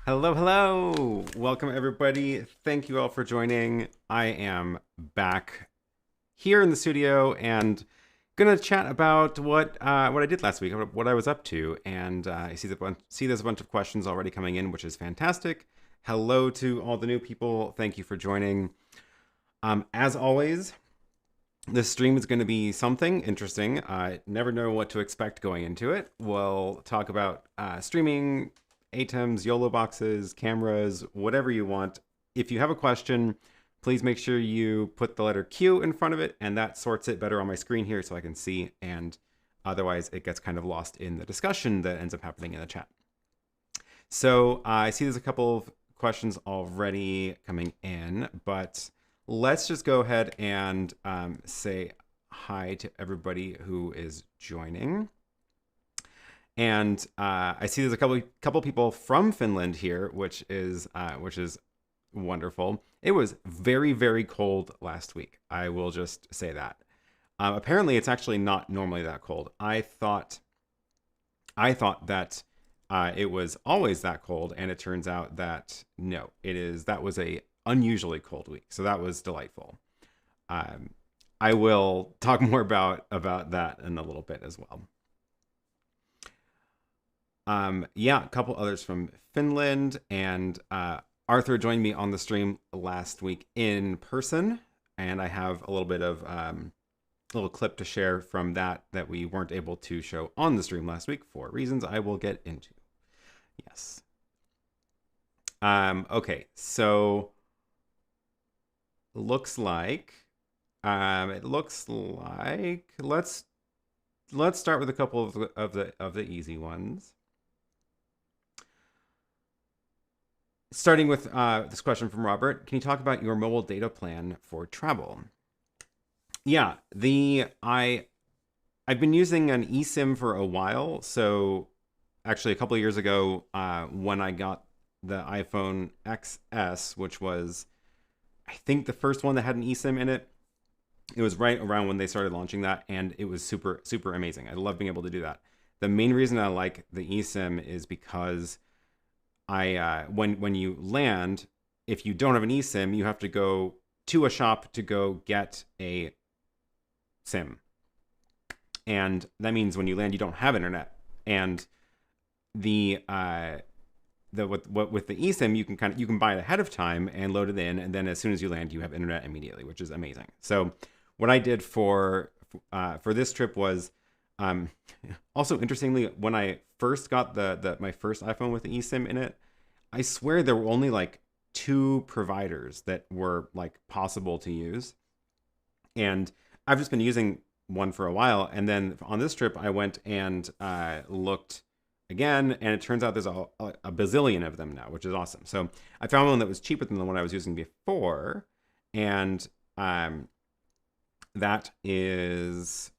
Hello, hello. Welcome, everybody. Thank you all for joining. I am back here in the studio and gonna chat about what I did last week, what I was up to, and I see there's a bunch of questions already coming in, which is fantastic. Hello to all the new people. Thank you for joining. As always, this stream is going to be something interesting. I never know what to expect going into it. We'll talk about streaming, ATEMs, YOLO boxes, cameras, whatever you want. If you have a question, please make sure you put the letter Q in front of it, and that sorts it better on my screen here so I can see, and otherwise it gets kind of lost in the discussion that ends up happening in the chat. So I see there's a couple of questions already coming in, but let's just go ahead and say hi to everybody who is joining. And I see there's a couple people from Finland here, which is wonderful. It was very, very cold last week. I will just say that. Apparently, it's actually not normally that cold. I thought that it was always that cold, and it turns out that no, it is. That was a unusually cold week, so that was delightful. I will talk more about that in a little bit as well. Yeah, a couple others from Finland, and Arthur joined me on the stream last week in person, and I have a little bit of a little clip to share from that we weren't able to show on the stream last week for reasons I will get into. Yes. Okay, so looks like let's start with a couple of the easy ones. Starting with this question from Robert, can you talk about your mobile data plan for travel? Yeah, I've been using an eSIM for a while. So actually a couple of years ago, when I got the iPhone XS, which was, I think, the first one that had an eSIM in it, it was right around when they started launching that, and it was super, super amazing. I love being able to do that. The main reason I like the eSIM is because when you land, if you don't have an eSIM, you have to go to a shop to go get a SIM, and that means when you land, you don't have internet. And with the eSIM, you can buy it ahead of time and load it in, and then as soon as you land, you have internet immediately, which is amazing. So what I did for this trip was, also interestingly, when I first got my first iPhone with the eSIM in it, I swear there were only like 2 providers that were like possible to use, and I've just been using one for a while. And then on this trip, I went and looked again, and it turns out there's a bazillion of them now, which is awesome. So I found one that was cheaper than the one I was using before, and that is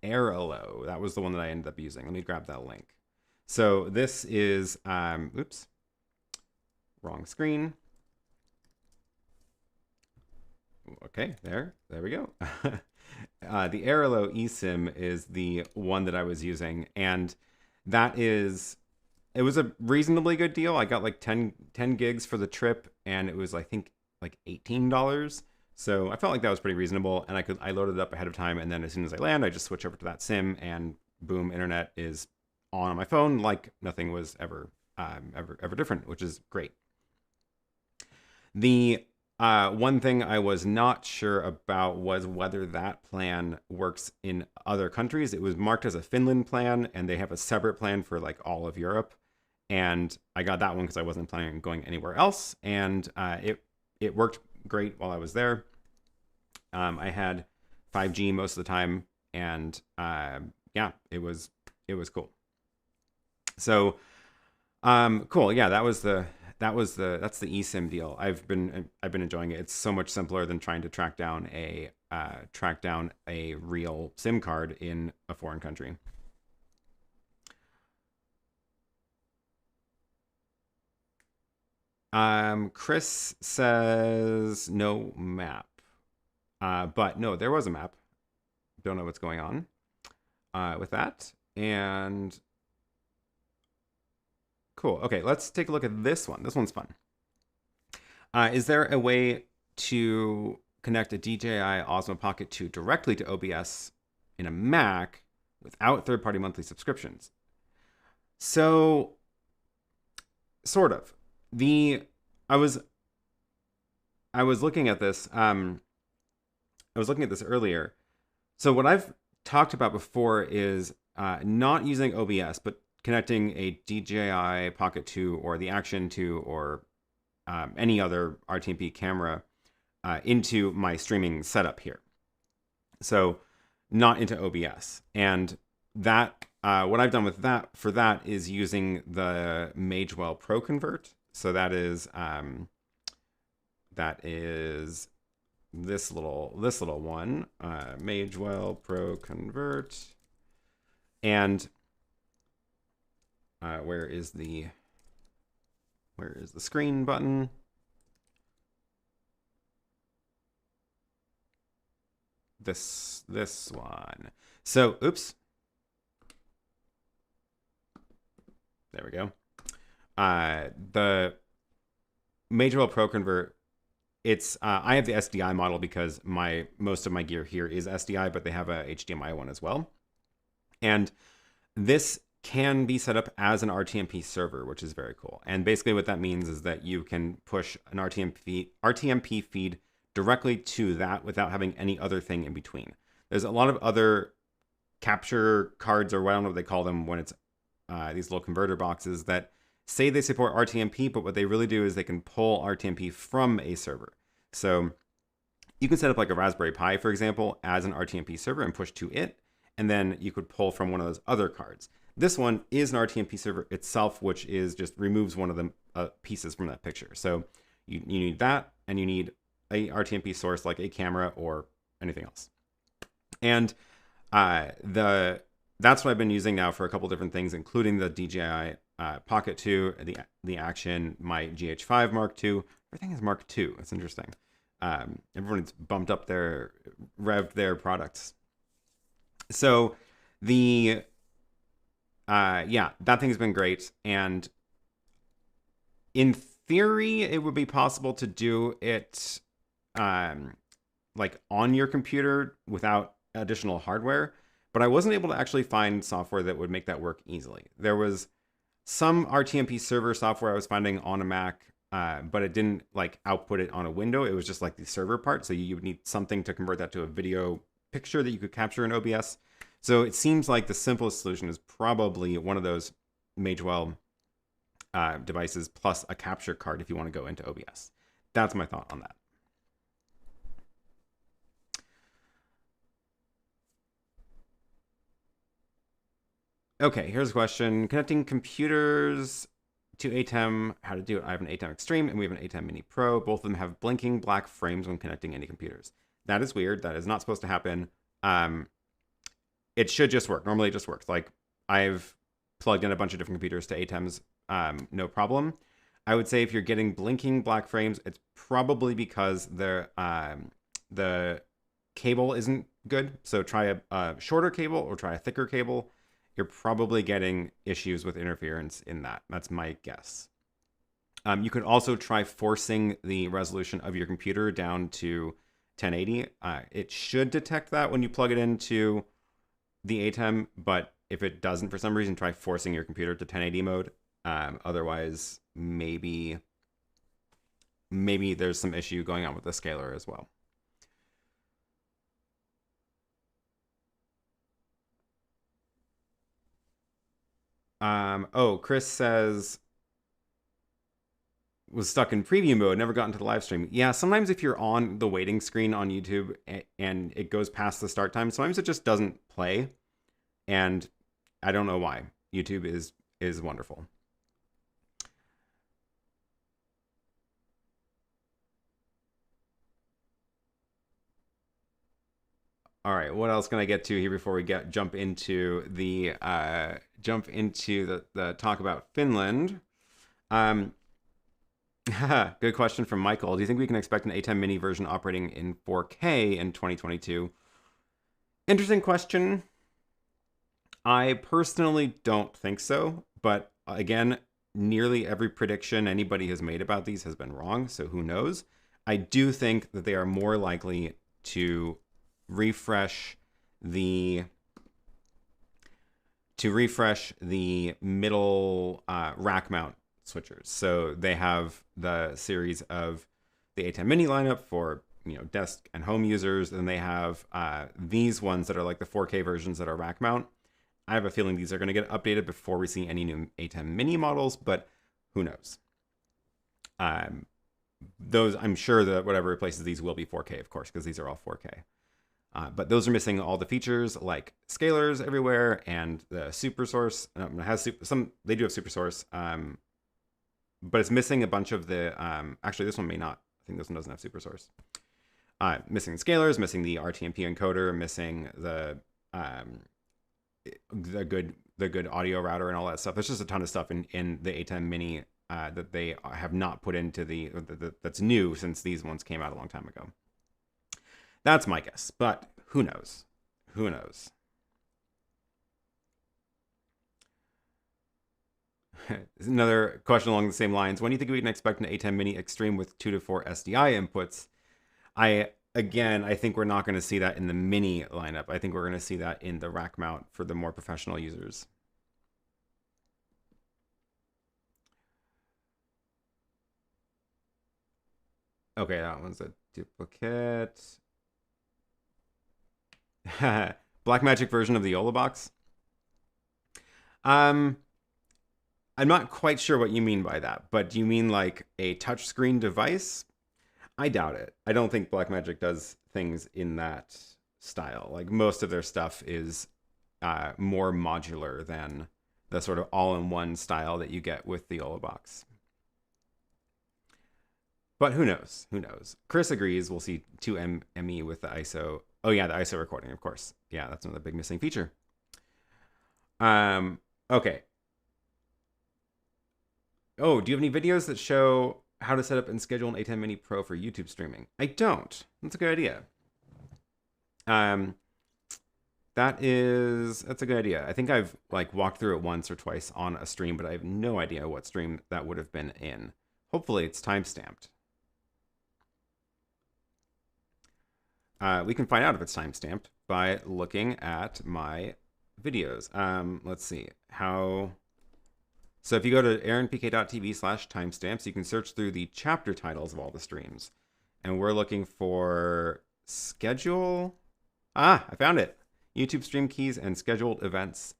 Airalo. That was the one that I ended up using. Let me grab that link. So this is, oops, wrong screen. Okay, there we go. The Airalo eSIM is the one that I was using, and it was a reasonably good deal. I got like 10 gigs for the trip, and it was, I think, like $18. So I felt like that was pretty reasonable, and I loaded it up ahead of time, and then as soon as I land, I just switch over to that SIM, and boom, internet is on my phone like nothing was ever different, which is great. The one thing I was not sure about was whether that plan works in other countries. It was marked as a Finland plan, and they have a separate plan for like all of Europe. And I got that one because I wasn't planning on going anywhere else, and it worked great while I was there. I had 5G most of the time, and yeah, it was cool. So cool. Yeah, that's the eSIM deal. I've been enjoying it. It's so much simpler than trying to track down a real SIM card in a foreign country. Chris says no map. But no, there was a map. Don't know what's going on with that. And Cool. Okay, let's take a look at this one. This one's fun. Is there a way to connect a DJI Osmo Pocket 2 directly to OBS in a Mac without third-party monthly subscriptions? So, sort of. I was looking at this. I was looking at this earlier. So what I've talked about before is not using OBS, but connecting a DJI Pocket 2 or the Action 2 or any other RTMP camera into my streaming setup here. So not into OBS. And that what I've done with that for that is using the Magewell Pro Convert. So that is this little one, Magewell Pro Convert. And where is the screen button? This one. So, oops. There we go. The Magewell Pro Convert, it's I have the SDI model because most of my gear here is SDI, but they have a HDMI one as well. And this can be set up as an RTMP server, which is very cool. And basically what that means is that you can push an RTMP feed directly to that without having any other thing in between. There's a lot of other capture cards, or I don't know what they call them when it's these little converter boxes that say they support RTMP, but what they really do is they can pull RTMP from a server. So you can set up like a Raspberry Pi, for example, as an RTMP server and push to it, and then you could pull from one of those other cards. This one is an RTMP server itself, which is just removes one of the pieces from that picture. So you need that, and you need a RTMP source like a camera or anything else. And that's what I've been using now for a couple different things, including the DJI Pocket 2, the Action, my GH5 Mark II. Everything is Mark II. It's interesting. Everyone's bumped up revved their products. So yeah, that thing's been great. And in theory, it would be possible to do it like on your computer without additional hardware, but I wasn't able to actually find software that would make that work easily. There was some RTMP server software I was finding on a Mac, but it didn't like output it on a window. It was just like the server part. So you would need something to convert that to a video picture that you could capture in OBS. So it seems like the simplest solution is probably one of those Magewell devices plus a capture card if you want to go into OBS. That's my thought on that. Okay, here's a question. Connecting computers to ATEM, how to do it. I have an ATEM Extreme and we have an ATEM Mini Pro. Both of them have blinking black frames when connecting any computers. That is weird. That is not supposed to happen. It should just work. Normally it just works. Like I've plugged in a bunch of different computers to ATEMs, no problem. I would say if you're getting blinking black frames, it's probably because the cable isn't good. So try a shorter cable or try a thicker cable. You're probably getting issues with interference in that. That's my guess. You could also try forcing the resolution of your computer down to 1080. It should detect that when you plug it into the ATEM, but if it doesn't for some reason, try forcing your computer to 1080 mode. Otherwise, maybe there's some issue going on with the scaler as well. Oh, Chris says, was stuck in preview mode, never got into the live stream. Yeah, sometimes if you're on the waiting screen on YouTube and it goes past the start time, sometimes it just doesn't play. And I don't know why. YouTube is wonderful. All right, what else can I get to here before we jump into the talk about Finland? Good question from Michael. Do you think we can expect an ATEM Mini version operating in 4K in 2022? Interesting question. I personally don't think so, but again, nearly every prediction anybody has made about these has been wrong, so who knows? I do think that they are more likely to refresh the middle rack mount switchers. So they have the series of the ATEM Mini lineup for desk and home users, and they have these ones that are like the 4K versions that are rack mount. I have a feeling these are going to get updated before we see any new ATEM Mini models, but who knows? Those, I'm sure that whatever replaces these will be 4K, of course, because these are all 4K. But those are missing all the features like scalers everywhere and the super source. It has they do have super source, but it's missing a bunch of the. Actually, this one may not. I think this one doesn't have super source. Missing scalers, missing the RTMP encoder, missing the good audio router and all that stuff. There's just a ton of stuff in the ATEM Mini that they have not put into that's new since these ones came out a long time ago. That's my guess, but who knows? Who knows? Another question along the same lines. When do you think we can expect an ATEM Mini Extreme with 2 to 4 SDI inputs? I think we're not going to see that in the Mini lineup. I think we're going to see that in the rack mount for the more professional users. Okay, that one's a duplicate. Blackmagic version of the Yola box. I'm not quite sure what you mean by that, but do you mean like a touchscreen device? I doubt it. I don't think Blackmagic does things in that style. Like most of their stuff is more modular than the sort of all-in-one style that you get with the Yola box. But who knows? Who knows? Chris agrees we'll see 2 ME with the ISO. Oh yeah, the ISO recording, of course. Yeah, that's another big missing feature. Okay. Oh, do you have any videos that show how to set up and schedule an ATEM Mini Pro for YouTube streaming? I don't. That's a good idea. That's a good idea. I think I've like walked through it once or twice on a stream, but I have no idea what stream that would have been in. Hopefully it's timestamped. We can find out if it's timestamped by looking at my videos. Let's see how. So if you go to aaronpk.tv/timestamps, you can search through the chapter titles of all the streams. And we're looking for schedule. I found it. YouTube stream keys and scheduled events.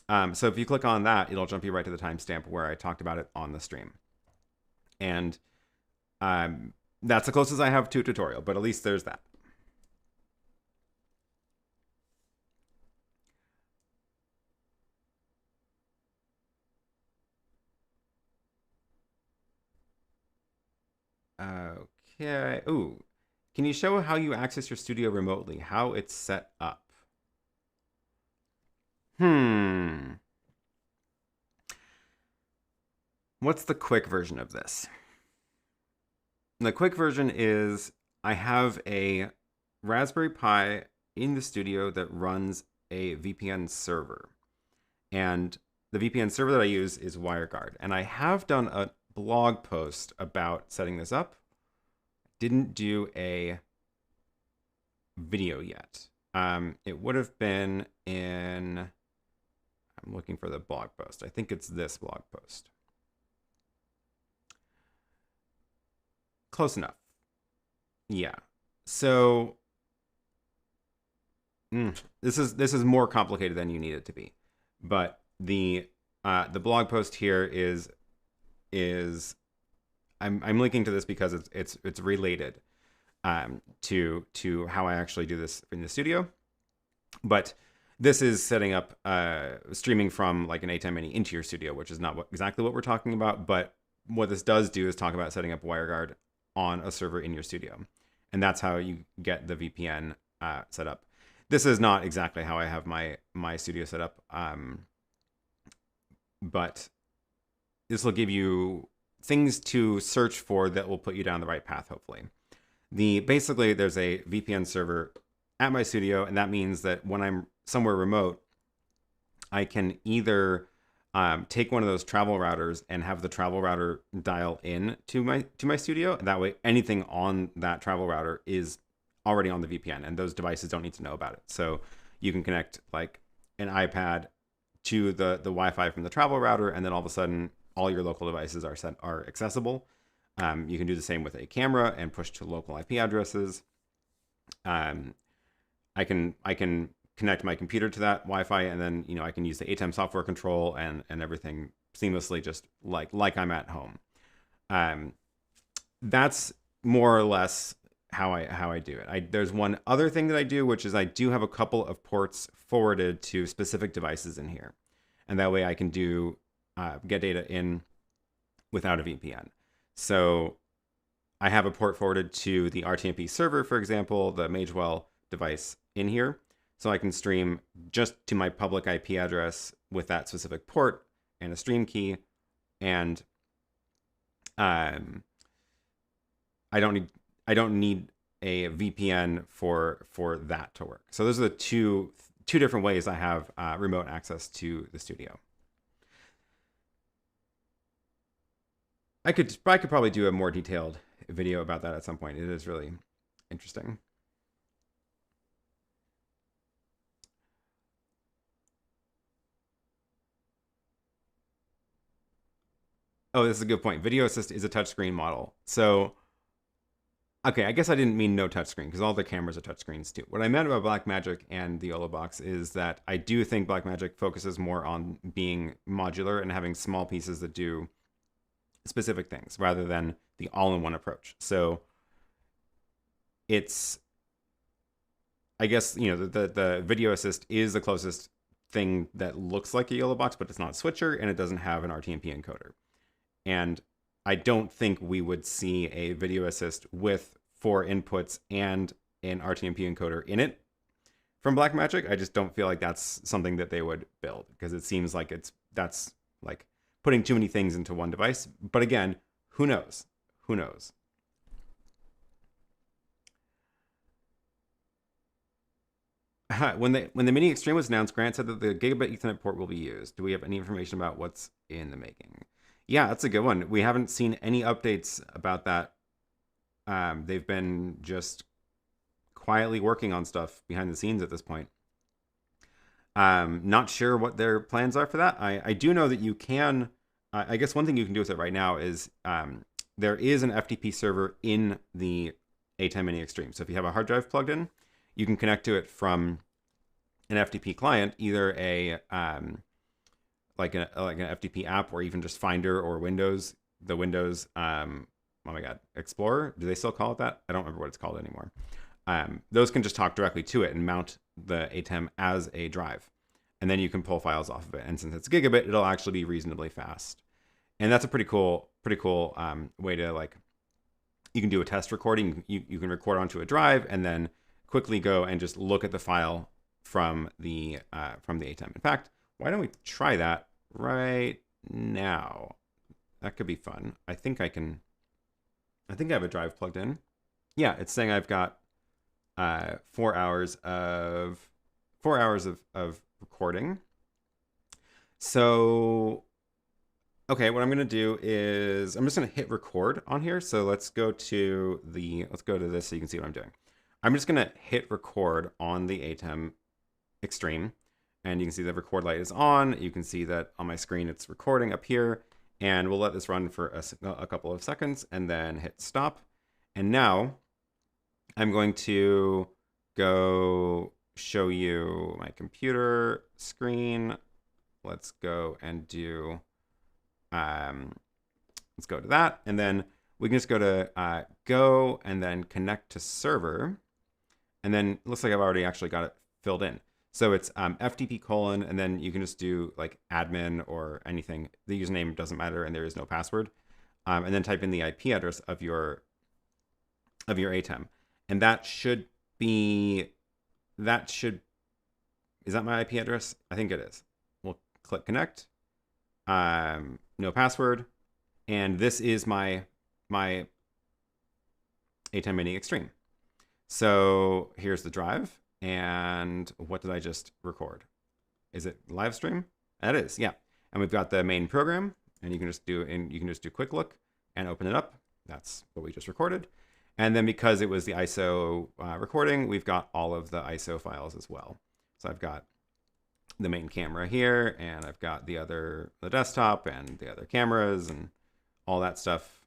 So if you click on that, it'll jump you right to the timestamp where I talked about it on the stream. And that's the closest I have to a tutorial, but at least there's that. Okay. Ooh. Can you show how you access your studio remotely? How it's set up? What's the quick version of this? The quick version is I have a Raspberry Pi in the studio that runs a VPN server. And the VPN server that I use is WireGuard. And I have done a blog post about setting this up. Didn't do a video yet. It would have been in, I'm looking for the blog post. I think it's this blog post. Close enough. Yeah. So this is more complicated than you need it to be. But the blog post here is I'm linking to this because it's related to how I actually do this in the studio. But this is setting up streaming from like an ATEM Mini into your studio, which is not exactly what we're talking about. But what this does do is talk about setting up WireGuard on a server in your studio, and that's how you get the VPN set up. This is not exactly how I have my studio set up, but this will give you things to search for that will put you down the right path, hopefully. Basically, there's a VPN server at my studio, and that means that when I'm somewhere remote, I can either take one of those travel routers and have the travel router dial in to my studio. That way, anything on that travel router is already on the VPN, and those devices don't need to know about it. So you can connect like an iPad to the Wi-Fi from the travel router, and then all of a sudden, all your local devices are accessible. You can do the same with a camera and push to local IP addresses. I can connect my computer to that Wi-Fi, and then I can use the ATEM software control and everything seamlessly, just like I'm at home. That's more or less how I do it. There's one other thing that I do, which is I do have a couple of ports forwarded to specific devices in here, and that way I can do get data in without a VPN. So I have a port forwarded to the RTMP server, for example, the Magewell device in here. So I can stream just to my public IP address with that specific port and a stream key. And I don't need a VPN for that to work. So those are the two different ways I have remote access to the studio. I could probably do a more detailed video about that at some point. It is really interesting. Oh, this is a good point. Video Assist is a touchscreen model. So, okay, I guess I didn't mean no touchscreen, because all the cameras are touchscreens too. What I meant about Blackmagic and the YOLObox is that I do think Blackmagic focuses more on being modular and having small pieces that do specific things rather than the all-in-one approach. So it's, I guess, the Video Assist is the closest thing that looks like a YOLObox, but it's not a switcher, and it doesn't have an RTMP encoder. And I don't think we would see a Video Assist with 4 inputs and an RTMP encoder in it from Blackmagic. I just don't feel like that's something that they would build, because it seems like that's like putting too many things into one device. But again, who knows? Who knows? When the Mini Extreme was announced, Grant said that the gigabit Ethernet port will be used. Do we have any information about what's in the making? Yeah, that's a good one. We haven't seen any updates about that. They've been just quietly working on stuff behind the scenes at this point. Not sure what their plans are for that. I do know that you can, I guess one thing you can do with it right now is there is an FTP server in the ATEM Mini Extreme. So if you have a hard drive plugged in, you can connect to it from an FTP client, either like an FTP app, or even just Finder or Windows. The Windows, oh my God, Explorer. Do they still call it that? I don't remember what it's called anymore. Those can just talk directly to it and mount the ATEM as a drive, and then you can pull files off of it. And since it's gigabit, it'll actually be reasonably fast. And that's a pretty cool way to, like, you can do a test recording. You can record onto a drive and then quickly go and just look at the file from the ATEM. In fact, why don't we try that right now? That could be fun. I think I have a drive plugged in. Yeah, it's saying I've got 4 hours of recording. So, okay, what I'm gonna do is I'm just gonna hit record on here. So let's go to this so you can see what I'm doing. I'm just gonna hit record on the ATEM Extreme, and you can see the record light is on. You can see that on my screen it's recording up here, and we'll let this run for a couple of seconds and then hit stop. And now I'm going to go show you my computer screen. Let's go and do, let's go to that. And then we can just go to go and then connect to server. And then it looks like I've already actually got it filled in. So it's FTP : and then you can just do like admin or anything. The username doesn't matter, and there is no password. And then type in the IP address of your ATEM. And that should be, is that my IP address? I think it is. We'll click connect. No password. And this is my ATEM Mini Extreme. So here's the drive. And what did I just record? Is it live stream? That is, yeah. And we've got the main program, and you can just do quick look and open it up. That's what we just recorded. And then because it was the ISO recording, we've got all of the ISO files as well. So I've got the main camera here, and I've got the desktop and the other cameras and all that stuff.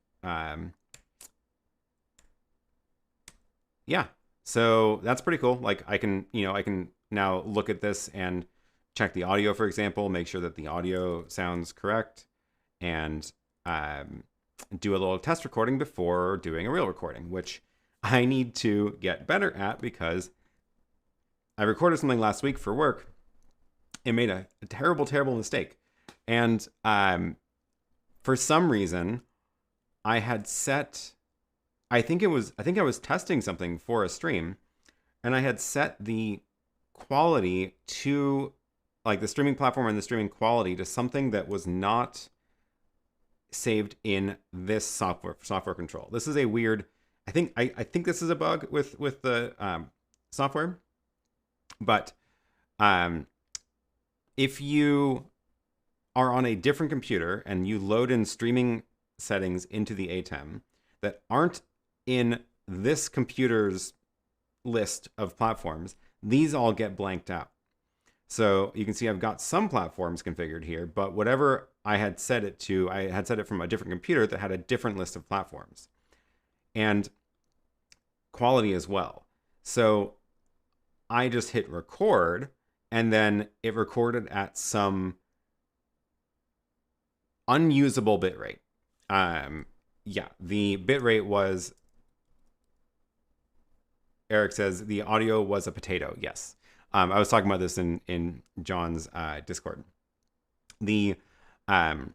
Yeah, so that's pretty cool. Like I can now look at this and check the audio, for example, make sure that the audio sounds correct, and do a little test recording before doing a real recording, which I need to get better at because I recorded something last week for work. It made a terrible, terrible mistake. And for some reason, I had set, I think I was testing something for a stream, and I had set the quality to, like, the streaming platform and the streaming quality to something that was not saved in this software control. This is a weird, I think this is a bug with the software, but if you are on a different computer and you load in streaming settings into the ATEM that aren't in this computer's list of platforms, these all get blanked out. So you can see I've got some platforms configured here, but whatever I had set it to, I had set it from a different computer that had a different list of platforms and quality as well. So I just hit record, and then it recorded at some unusable bitrate. Yeah, the bitrate was, Eric says, the audio was a potato. Yes. I was talking about this in John's Discord. The audio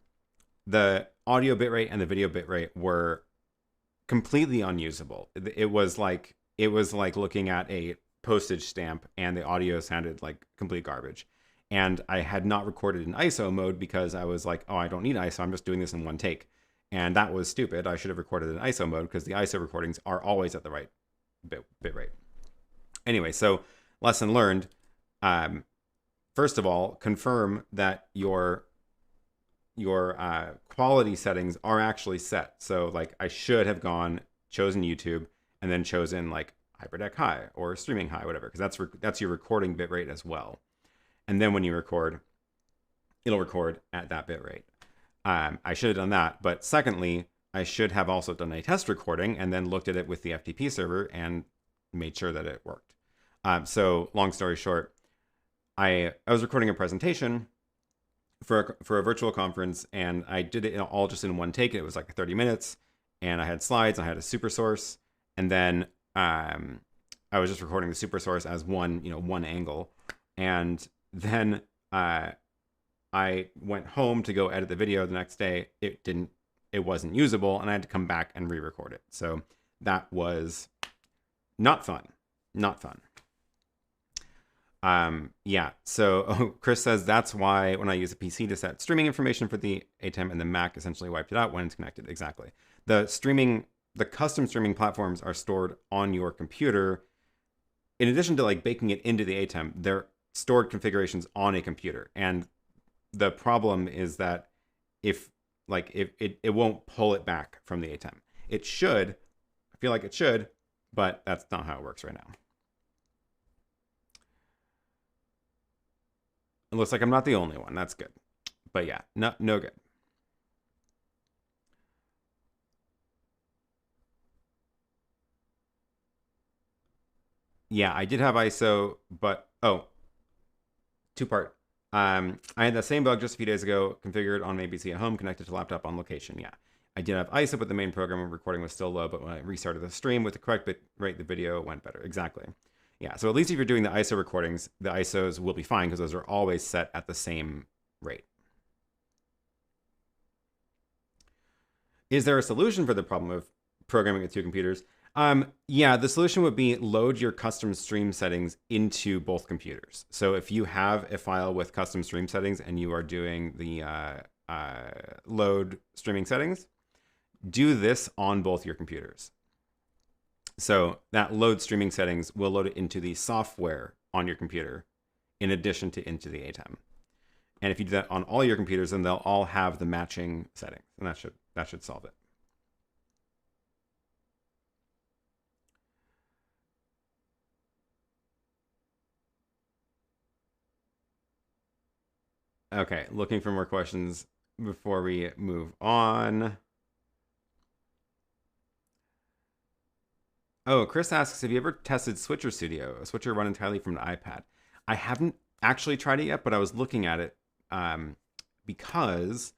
bitrate and the video bitrate were completely unusable. It was like looking at a postage stamp, and the audio sounded like complete garbage. And I had not recorded in ISO mode because I was like, oh, I don't need ISO. I'm just doing this in one take. And that was stupid. I should have recorded in ISO mode because the ISO recordings are always at the right bitrate. Anyway, so lesson learned. First of all, confirm that your quality settings are actually set. So like I should have chosen YouTube and then chosen like HyperDeck High or Streaming High, whatever, because that's your recording bitrate as well. And then when you record, it'll record at that bitrate. I should have done that. But secondly, I should have also done a test recording and then looked at it with the FTP server and made sure that it worked. So long story short, I was recording a presentation for a virtual conference, and I did it all just in one take. It was like 30 minutes, and I had slides, I had a super source, and then I was just recording the super source as one angle. And then I went home to go edit the video the next day. It wasn't usable, and I had to come back and re-record it. So that was not fun. Yeah, so Chris says that's why when I use a PC to set streaming information for the ATEM, and the Mac essentially wiped it out when it's connected. Exactly. The custom streaming platforms are stored on your computer. In addition to like baking it into the ATEM, they're stored configurations on a computer. And the problem is that if it won't pull it back from the ATEM. It should. I feel like it should, but that's not how it works right now. It looks like I'm not the only one. That's good. But yeah, no good. Yeah, I did have ISO, but two-part. I had that same bug just a few days ago, configured on my PC at home, connected to laptop on location. Yeah, I did have ISO, but the main program of recording was still low. But when I restarted the stream with the correct bit rate, the video went better. Exactly. Yeah, so at least if you're doing the ISO recordings, the ISOs will be fine because those are always set at the same rate. Is there a solution for the problem of programming with two computers? Yeah, the solution would be load your custom stream settings into both computers. So if you have a file with custom stream settings and you are doing the load streaming settings, do this on both your computers. So that load streaming settings will load it into the software on your computer in addition to into the ATEM. And if you do that on all your computers, then they'll all have the matching settings, and that should solve it. Okay, looking for more questions before we move on. Oh, Chris asks, have you ever tested Switcher Studio, a switcher run entirely from an iPad? I haven't actually tried it yet, but I was looking at it because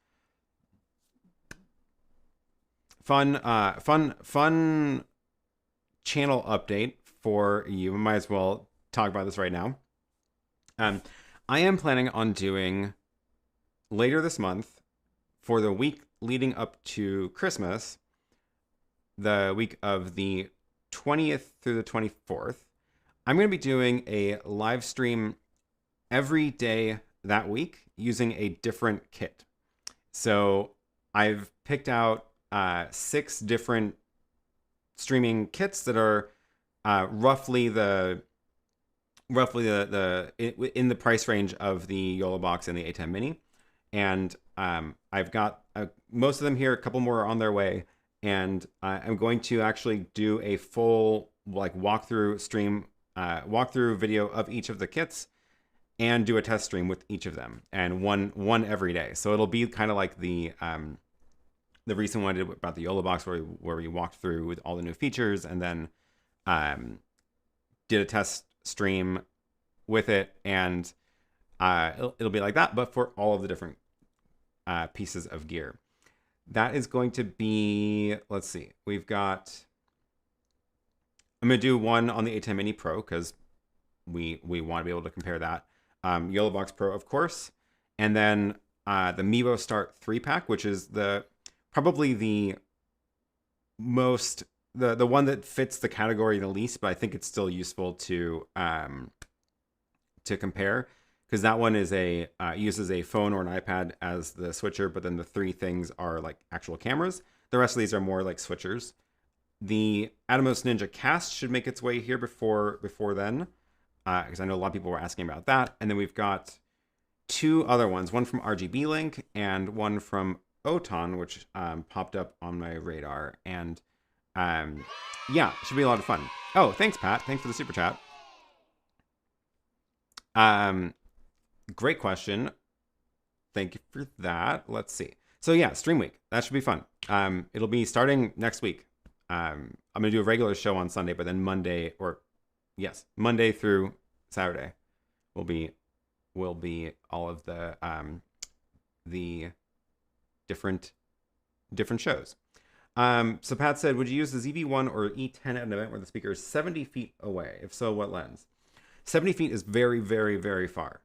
fun channel update for you. I might as well talk about this right now. I am planning on doing later this month, for the week leading up to Christmas, the week of the 20th through the 24th, I'm going to be doing a live stream every day that week using a different kit. So I've picked out 6 different streaming kits that are roughly in the price range of the YOLO box and the ATEM Mini. And I've got most of them here. A couple more are on their way. And I'm going to actually do a full walkthrough video of each of the kits and do a test stream with each of them, and one every day. So it'll be kind of like the recent one I did about the YOLO box, where we walked through with all the new features, and then did a test stream with it, and it'll be like that, but for all of the different pieces of gear. That is going to be, let's see, I'm going to do one on the ATEM Mini Pro, because we want to be able to compare that. YOLO Box Pro, of course. And then the Mevo Start 3-pack, which is probably the most, the one that fits the category the least, but I think it's still useful to compare. Because that one is uses a phone or an iPad as the switcher, but then the 3 things are like actual cameras. The rest of these are more like switchers. The Atomos Ninja Cast should make its way here before then, because I know a lot of people were asking about that. And then we've got 2 other ones, one from RGB Link and one from Oton, which popped up on my radar. And yeah, it should be a lot of fun. Oh, thanks, Pat. Thanks for the super chat. Great question. Thank you for that. Let's see. So yeah, Stream Week. That should be fun. It'll be starting next week. I'm going to do a regular show on Sunday, but then Monday through Saturday will be all of the different shows. So Pat said, would you use the ZV-1 or E10 at an event where the speaker is 70 feet away? If so, what lens? 70 feet is very, very, very far.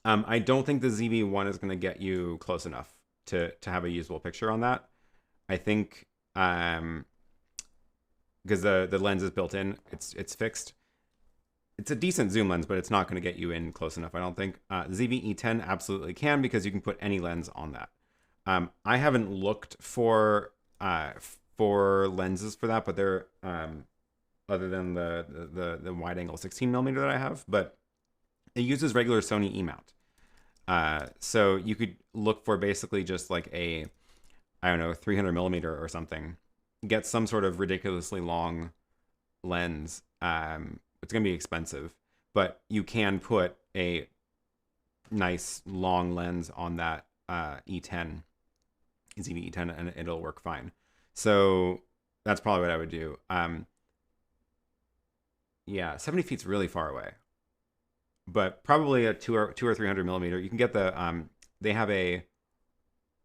I don't think the ZV-1 is going to get you close enough to have a usable picture on that. I think because the lens is built in, it's fixed. It's a decent zoom lens, but it's not going to get you in close enough, I don't think. The ZV-E10 absolutely can, because you can put any lens on that. I haven't looked for lenses for that, but they're other than the wide angle 16mm that I have, but it uses regular Sony E-mount. So you could look for basically just like a, I don't know, 300mm or something. Get some sort of ridiculously long lens. It's going to be expensive, but you can put a nice long lens on that E10, ZV-E10, and it'll work fine. So that's probably what I would do. Yeah, 70 feet's really far away, but probably a 200 or 300mm. You can get the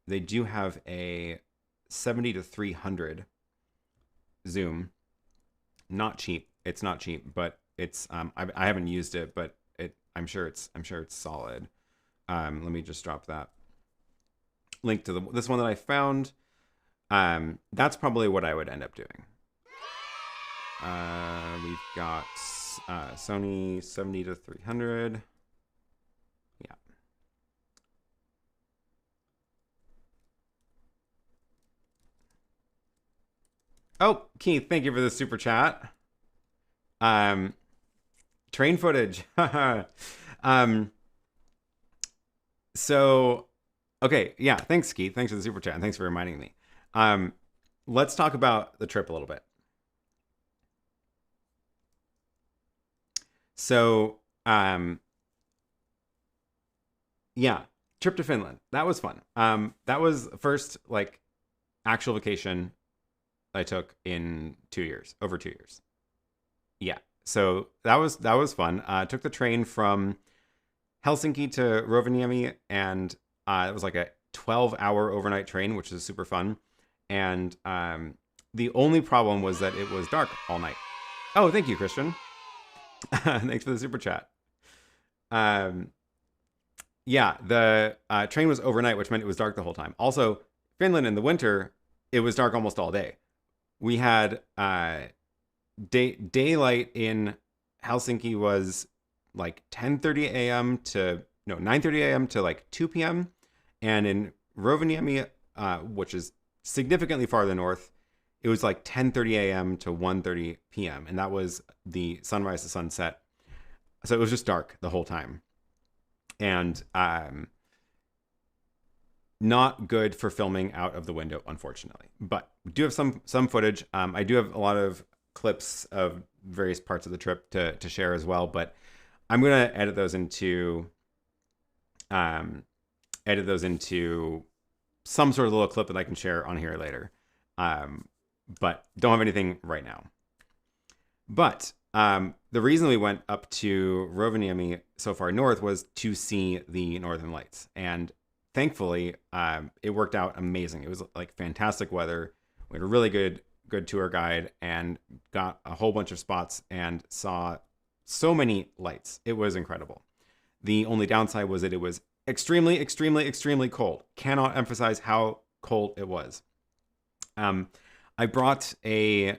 they do have a 70 to 300 zoom. Not cheap. It's not cheap, but it's I haven't used it, but I'm sure it's solid. Let me just drop that link to this one that I found. That's probably what I would end up doing. We've got Sony 70 to 300. Yeah. Oh, Keith, thank you for the super chat. Train footage. So, okay, yeah, thanks, Keith. Thanks for the super chat, and thanks for reminding me. Let's talk about the trip a little bit. So, yeah, trip to Finland. That was fun. That was the first like actual vacation I took in 2 years, over 2 years. Yeah, so that was fun. Took the train from Helsinki to Rovaniemi, and it was like a 12-hour overnight train, which is super fun. And the only problem was that it was dark all night. Oh, thank you, Christian. Thanks for the super chat. Yeah, the train was overnight, which meant it was dark the whole time. Also, Finland in the winter, it was dark almost all day. We had daylight in Helsinki was like 10:30 a.m. to 9:30 a.m. to like 2 p.m. And in Rovaniemi, which is significantly farther north, it was like 10:30 a.m. to 1:30 p.m. And that was the sunrise to sunset. So it was just dark the whole time. And not good for filming out of the window, unfortunately. But we do have some footage. I do have a lot of clips of various parts of the trip to share as well, but I'm gonna edit those into some sort of little clip that I can share on here later. But don't have anything right now. But the reason we went up to Rovaniemi so far north was to see the Northern Lights, and thankfully it worked out amazing. It was like fantastic weather. We had a really good tour guide and got a whole bunch of spots and saw so many lights. It was incredible. The only downside was that it was extremely, extremely, extremely cold. Cannot emphasize how cold it was. I brought a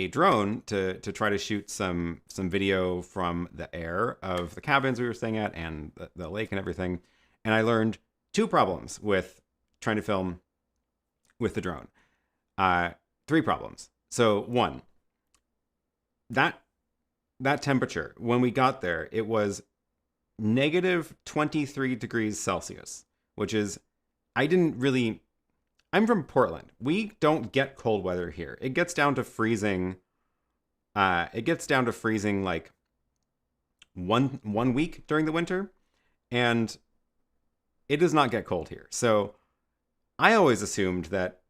drone to try to shoot some video from the air of the cabins we were staying at and the lake and everything. And I learned 2 problems with trying to film with the drone. 3 problems. So 1, that temperature, when we got there, it was negative 23 degrees Celsius, which is, I'm from Portland. We don't get cold weather here. It gets down to freezing. It gets down to freezing like one week during the winter, and it does not get cold here. So I always assumed that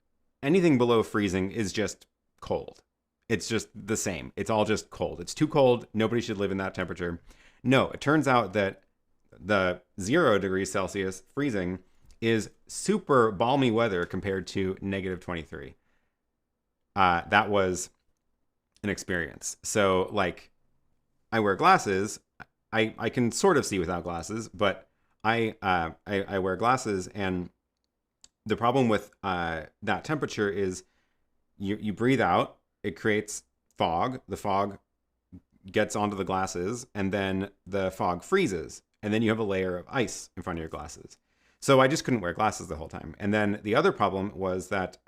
anything below freezing is just cold. It's just the same. It's all just cold. It's too cold. Nobody should live in that temperature. No, it turns out that the 0 degrees Celsius freezing is super balmy weather compared to negative 23. That was an experience. So like, I wear glasses. I can sort of see without glasses, but I wear glasses, and the problem with that temperature is you breathe out, it creates fog. The fog gets onto the glasses, and then the fog freezes, and then you have a layer of ice in front of your glasses. So I just couldn't wear glasses the whole time. And then the other problem was that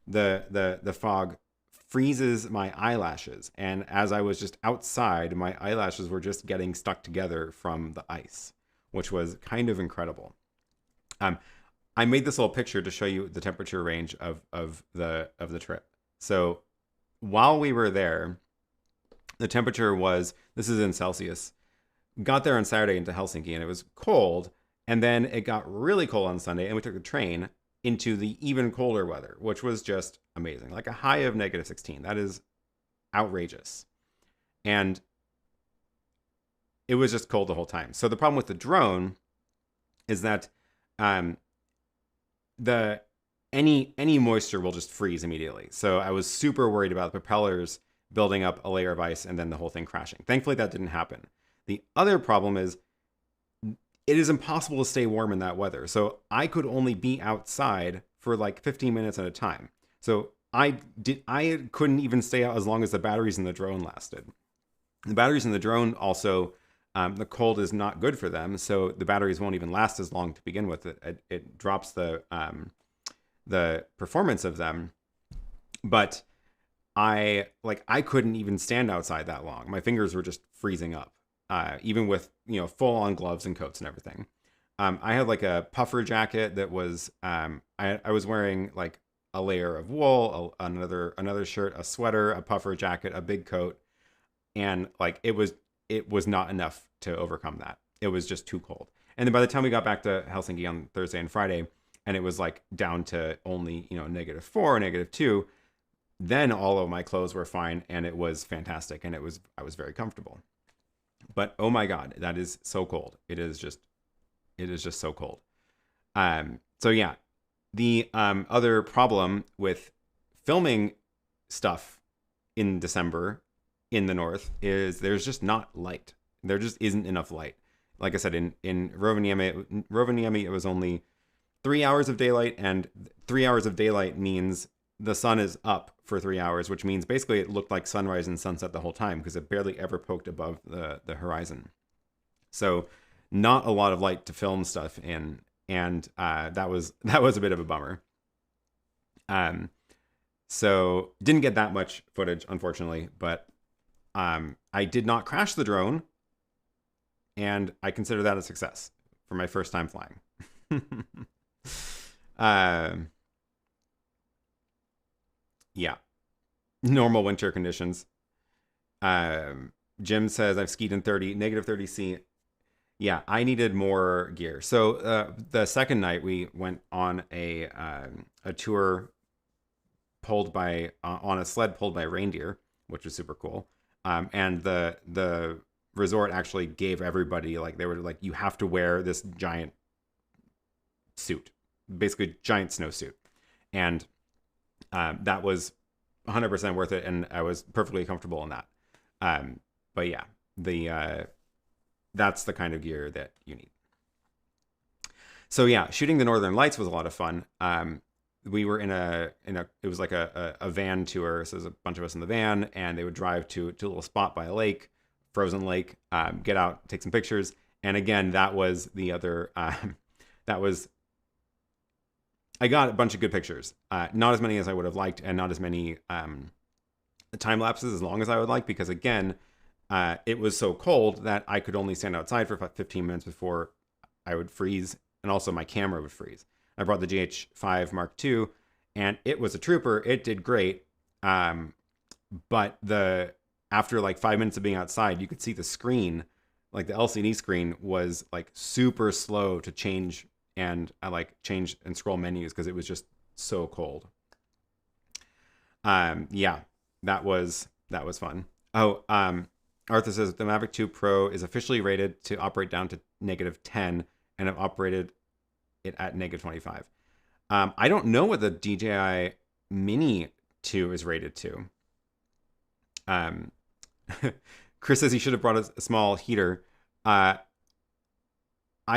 the fog freezes my eyelashes, and as I was just outside, my eyelashes were just getting stuck together from the ice, which was kind of incredible. I made this little picture to show you the temperature range of the trip. So while we were there, the temperature was, this is in Celsius, got there on Saturday into Helsinki, and it was cold. And then it got really cold on Sunday, and we took the train into the even colder weather, which was just amazing. Like a high of negative 16. That is outrageous. And it was just cold the whole time. So the problem with the drone is that any moisture will just freeze immediately. So I was super worried about the propellers building up a layer of ice and then the whole thing crashing. Thankfully, that didn't happen. The other problem is it is impossible to stay warm in that weather. So I could only be outside for like 15 minutes at a time. So I couldn't even stay out as long as the batteries in the drone lasted. The batteries in the drone also, the cold is not good for them. So the batteries won't even last as long to begin with. It drops the performance of them. But I couldn't even stand outside that long. My fingers were just freezing up. even with, you know, full on gloves and coats and everything. I had like a puffer jacket that was, I was wearing like a layer of wool, another shirt, a sweater, a puffer jacket, a big coat. And like, it was not enough to overcome that. It was just too cold. And then by the time we got back to Helsinki on Thursday and Friday, and it was like down to only, you know, -4, -2, then all of my clothes were fine, and it was fantastic, and I was very comfortable. But oh my God, that is so cold. It is just so cold. So yeah, the other problem with filming stuff in December in the north is there's just not light. There just isn't enough light. Like I said, in Rovaniemi, it was only 3 hours of daylight, and 3 hours of daylight means the sun is up for 3 hours, which means basically it looked like sunrise and sunset the whole time because it barely ever poked above the horizon. So not a lot of light to film stuff in, and that was a bit of a bummer. So didn't get that much footage, unfortunately, but I did not crash the drone, and I consider that a success for my first time flying. Yeah, normal winter conditions. Jim says I've skied in -30 C. Yeah, I needed more gear. So the second night we went on a tour pulled by on a sled pulled by reindeer, which was super cool. And the resort actually gave everybody, like, they were like, you have to wear this giant suit, basically giant snowsuit, and that was 100% worth it, and I was perfectly comfortable in that. But yeah, that's the kind of gear that you need. So yeah, shooting the Northern Lights was a lot of fun. We were in it was like a van tour. So there's a bunch of us in the van, and they would drive to a little spot by a lake, frozen lake, get out, take some pictures. And again, that was the other, I got a bunch of good pictures. Not as many as I would have liked, and not as many time lapses as long as I would like, because again, it was so cold that I could only stand outside for about 15 minutes before I would freeze, and also my camera would freeze. I brought the GH5 Mark II, and it was a trooper. It did great. But after like 5 minutes of being outside, you could see the screen, like the LCD screen was like super slow to change, and I like change and scroll menus because it was just so cold. Yeah, that was fun. Oh, Arthur says the Mavic 2 Pro is officially rated to operate down to -10, and I've operated it at -25. I don't know what the DJI Mini 2 is rated to. Chris says he should have brought a small heater. I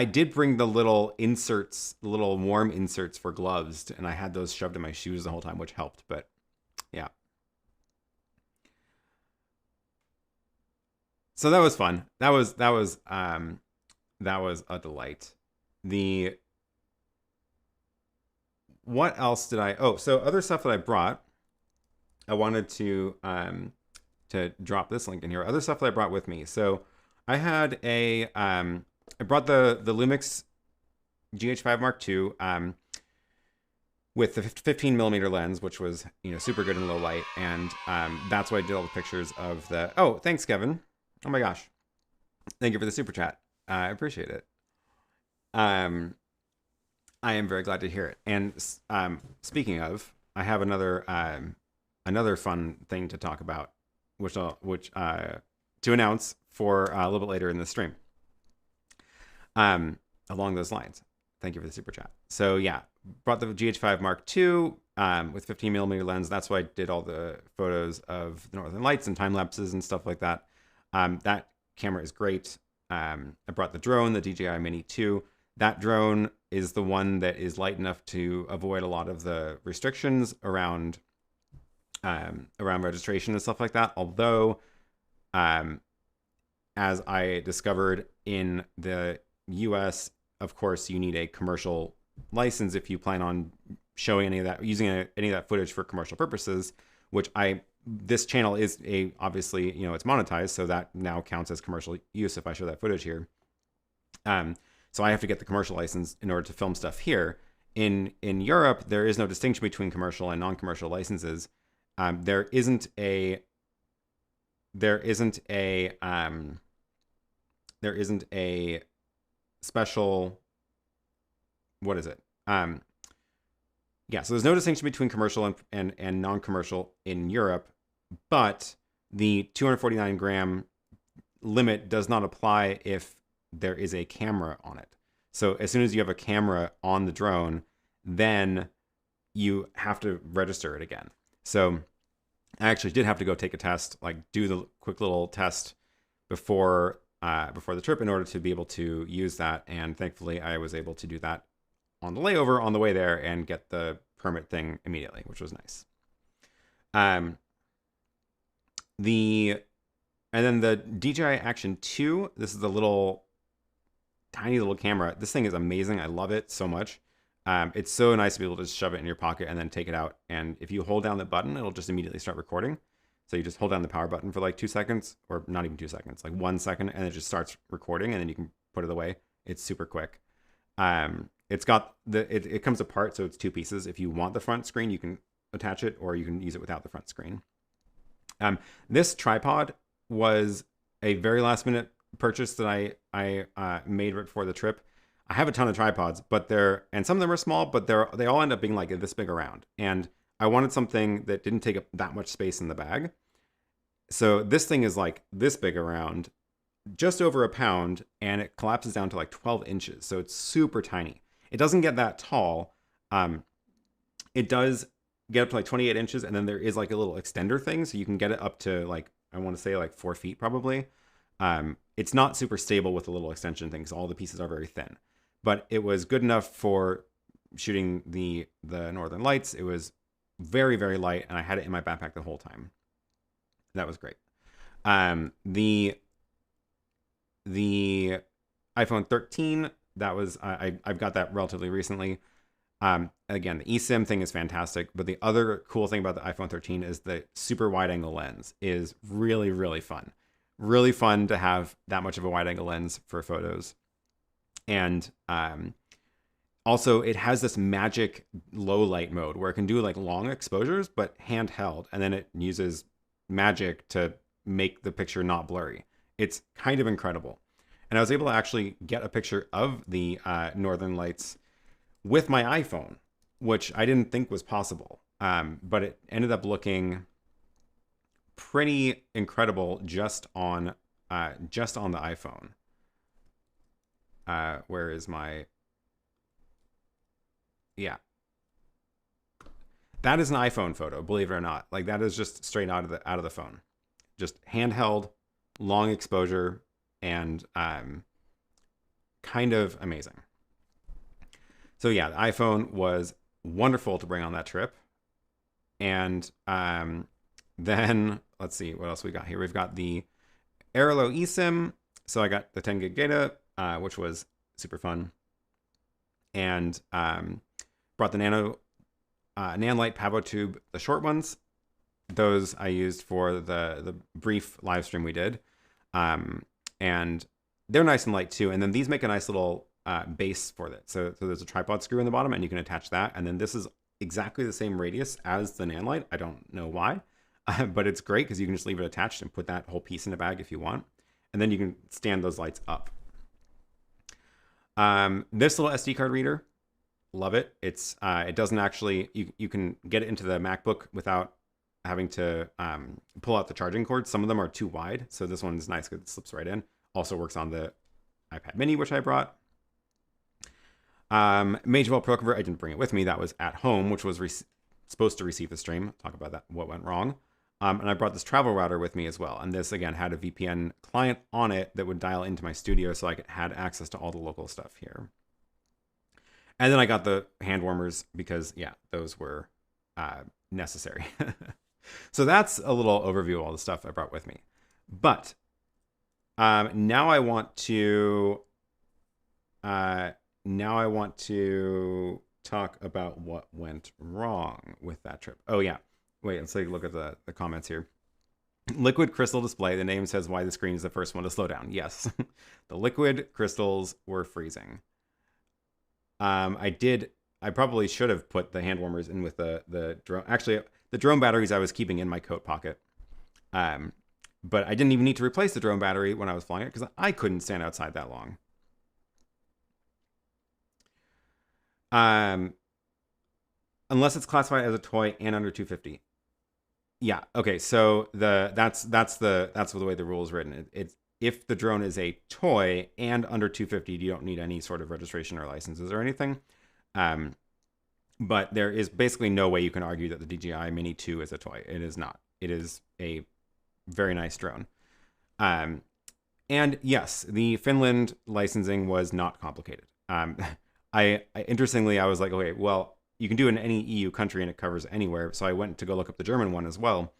did bring the little inserts, the little warm inserts for gloves, and I had those shoved in my shoes the whole time, which helped, but yeah. So that was fun. That was a delight. What else did so other stuff that I brought, I wanted to drop this link in here. Other stuff that I brought with me. So I had I brought the Lumix GH5 Mark II with the 15mm lens, which was, you know, super good in low light, and that's why I did all the pictures of the. Oh, thanks, Kevin. Oh my gosh, thank you for the super chat. I appreciate it. I am very glad to hear it. And speaking of, I have another fun thing to talk about, which to announce for a little bit later in the stream. Along those lines, thank you for the super chat. So yeah, brought the GH5 Mark II with 15mm lens. That's why I did all the photos of the Northern Lights and time lapses and stuff like that. That camera is great. I brought the drone, the DJI Mini 2. That drone is the one that is light enough to avoid a lot of the restrictions around registration and stuff like that. Although, as I discovered in the US, of course, you need a commercial license if you plan on showing any of that, using any of that footage for commercial purposes, which I this channel is obviously, you know, it's monetized, so that now counts as commercial use if I show that footage here. So I have to get the commercial license in order to film stuff here. In Europe, there is no distinction between commercial and non-commercial licenses. There isn't a special, what is it? Yeah, so there's no distinction between commercial and non-commercial in Europe, but the 249 gram limit does not apply if there is a camera on it. So as soon as you have a camera on the drone, then you have to register it again. So I actually did have to go take a test, like do the quick little test before the trip in order to be able to use that. And thankfully I was able to do that on the layover on the way there and get the permit thing immediately, which was nice. And then the DJI Action 2, this is the little tiny little camera. This thing is amazing. I love it so much. It's so nice to be able to just shove it in your pocket and then take it out. And if you hold down the button, it'll just immediately start recording. So you just hold down the power button for like 2 seconds, or not even 2 seconds, like 1 second, and it just starts recording, and then you can put it away. It's super quick. It's got it comes apart, so it's 2 pieces. If you want the front screen, you can attach it, or you can use it without the front screen. This tripod was a very last minute purchase that I made right before the trip. I have a ton of tripods, but and some of them are small, but they all end up being like this big around. And I wanted something that didn't take up that much space in the bag. So this thing is like this big around, just over a pound, and it collapses down to like 12 inches. So it's super tiny. It doesn't get that tall. It does get up to like 28 inches, and then there is like a little extender thing, so you can get it up to like, I want to say like 4 feet probably. It's not super stable with the little extension thing, because all the pieces are very thin. But it was good enough for shooting the Northern Lights. It was very, very light, and I had it in my backpack the whole time. That was great. The iPhone 13, that was I've got that relatively recently. Again, the eSIM thing is fantastic, but the other cool thing about the iPhone 13 is the super wide angle lens is really, really fun. Really fun to have that much of a wide angle lens for photos. And also it has this magic low light mode where it can do like long exposures, but handheld, and then it uses magic to make the picture not blurry. It's kind of incredible. And I was able to actually get a picture of the Northern Lights with my iPhone, which I didn't think was possible. But it ended up looking pretty incredible just on the iPhone. Where is my... Yeah. That is an iPhone photo, believe it or not. Like, that is just straight out of the phone. Just handheld, long exposure, and kind of amazing. So yeah, the iPhone was wonderful to bring on that trip. And then let's see what else we got here. We've got the Airalo eSIM. So I got the 10 gig data, which was super fun. And brought the Nanlite Pavo Tube, the short ones. Those I used for the brief live stream we did. And they're nice and light too. And then these make a nice little base for it. So there's a tripod screw in the bottom, and you can attach that. And then this is exactly the same radius as the Nanlite. I don't know why, but it's great because you can just leave it attached and put that whole piece in the bag if you want. And then you can stand those lights up. This little SD card reader, love it. It's it doesn't actually, you can get it into the MacBook without having to pull out the charging cord. Some of them are too wide, so this one is nice because it slips right in. Also works on the iPad Mini, which I brought. Magewell Pro Convert, I didn't bring it with me. That was at home, which was supposed to receive the stream. Talk about that, what went wrong. And I brought this travel router with me as well. And this, again, had a VPN client on it that would dial into my studio, so I had access to all the local stuff here. And then I got the hand warmers because, yeah, those were necessary. So that's a little overview of all the stuff I brought with me. But now I want to talk about what went wrong with that trip. Oh yeah, wait, let's take a look at the comments here. Liquid crystal display. The name says why the screen is the first one to slow down. Yes, the liquid crystals were freezing. I probably should have put the hand warmers in with the drone. Actually, the drone batteries I was keeping in my coat pocket. But I didn't even need to replace the drone battery when I was flying it because I couldn't stand outside that long. Unless it's classified as a toy and under 250. Yeah. Okay. So that's the way the rule is written. It's if the drone is a toy and under 250, you don't need any sort of registration or licenses or anything. But there is basically no way you can argue that the DJI Mini 2 is a toy. It is not. It is a very nice drone. And yes, the Finland licensing was not complicated. Interestingly, I was like, okay, well, you can do it in any EU country and it covers anywhere. So I went to go look up the German one as well.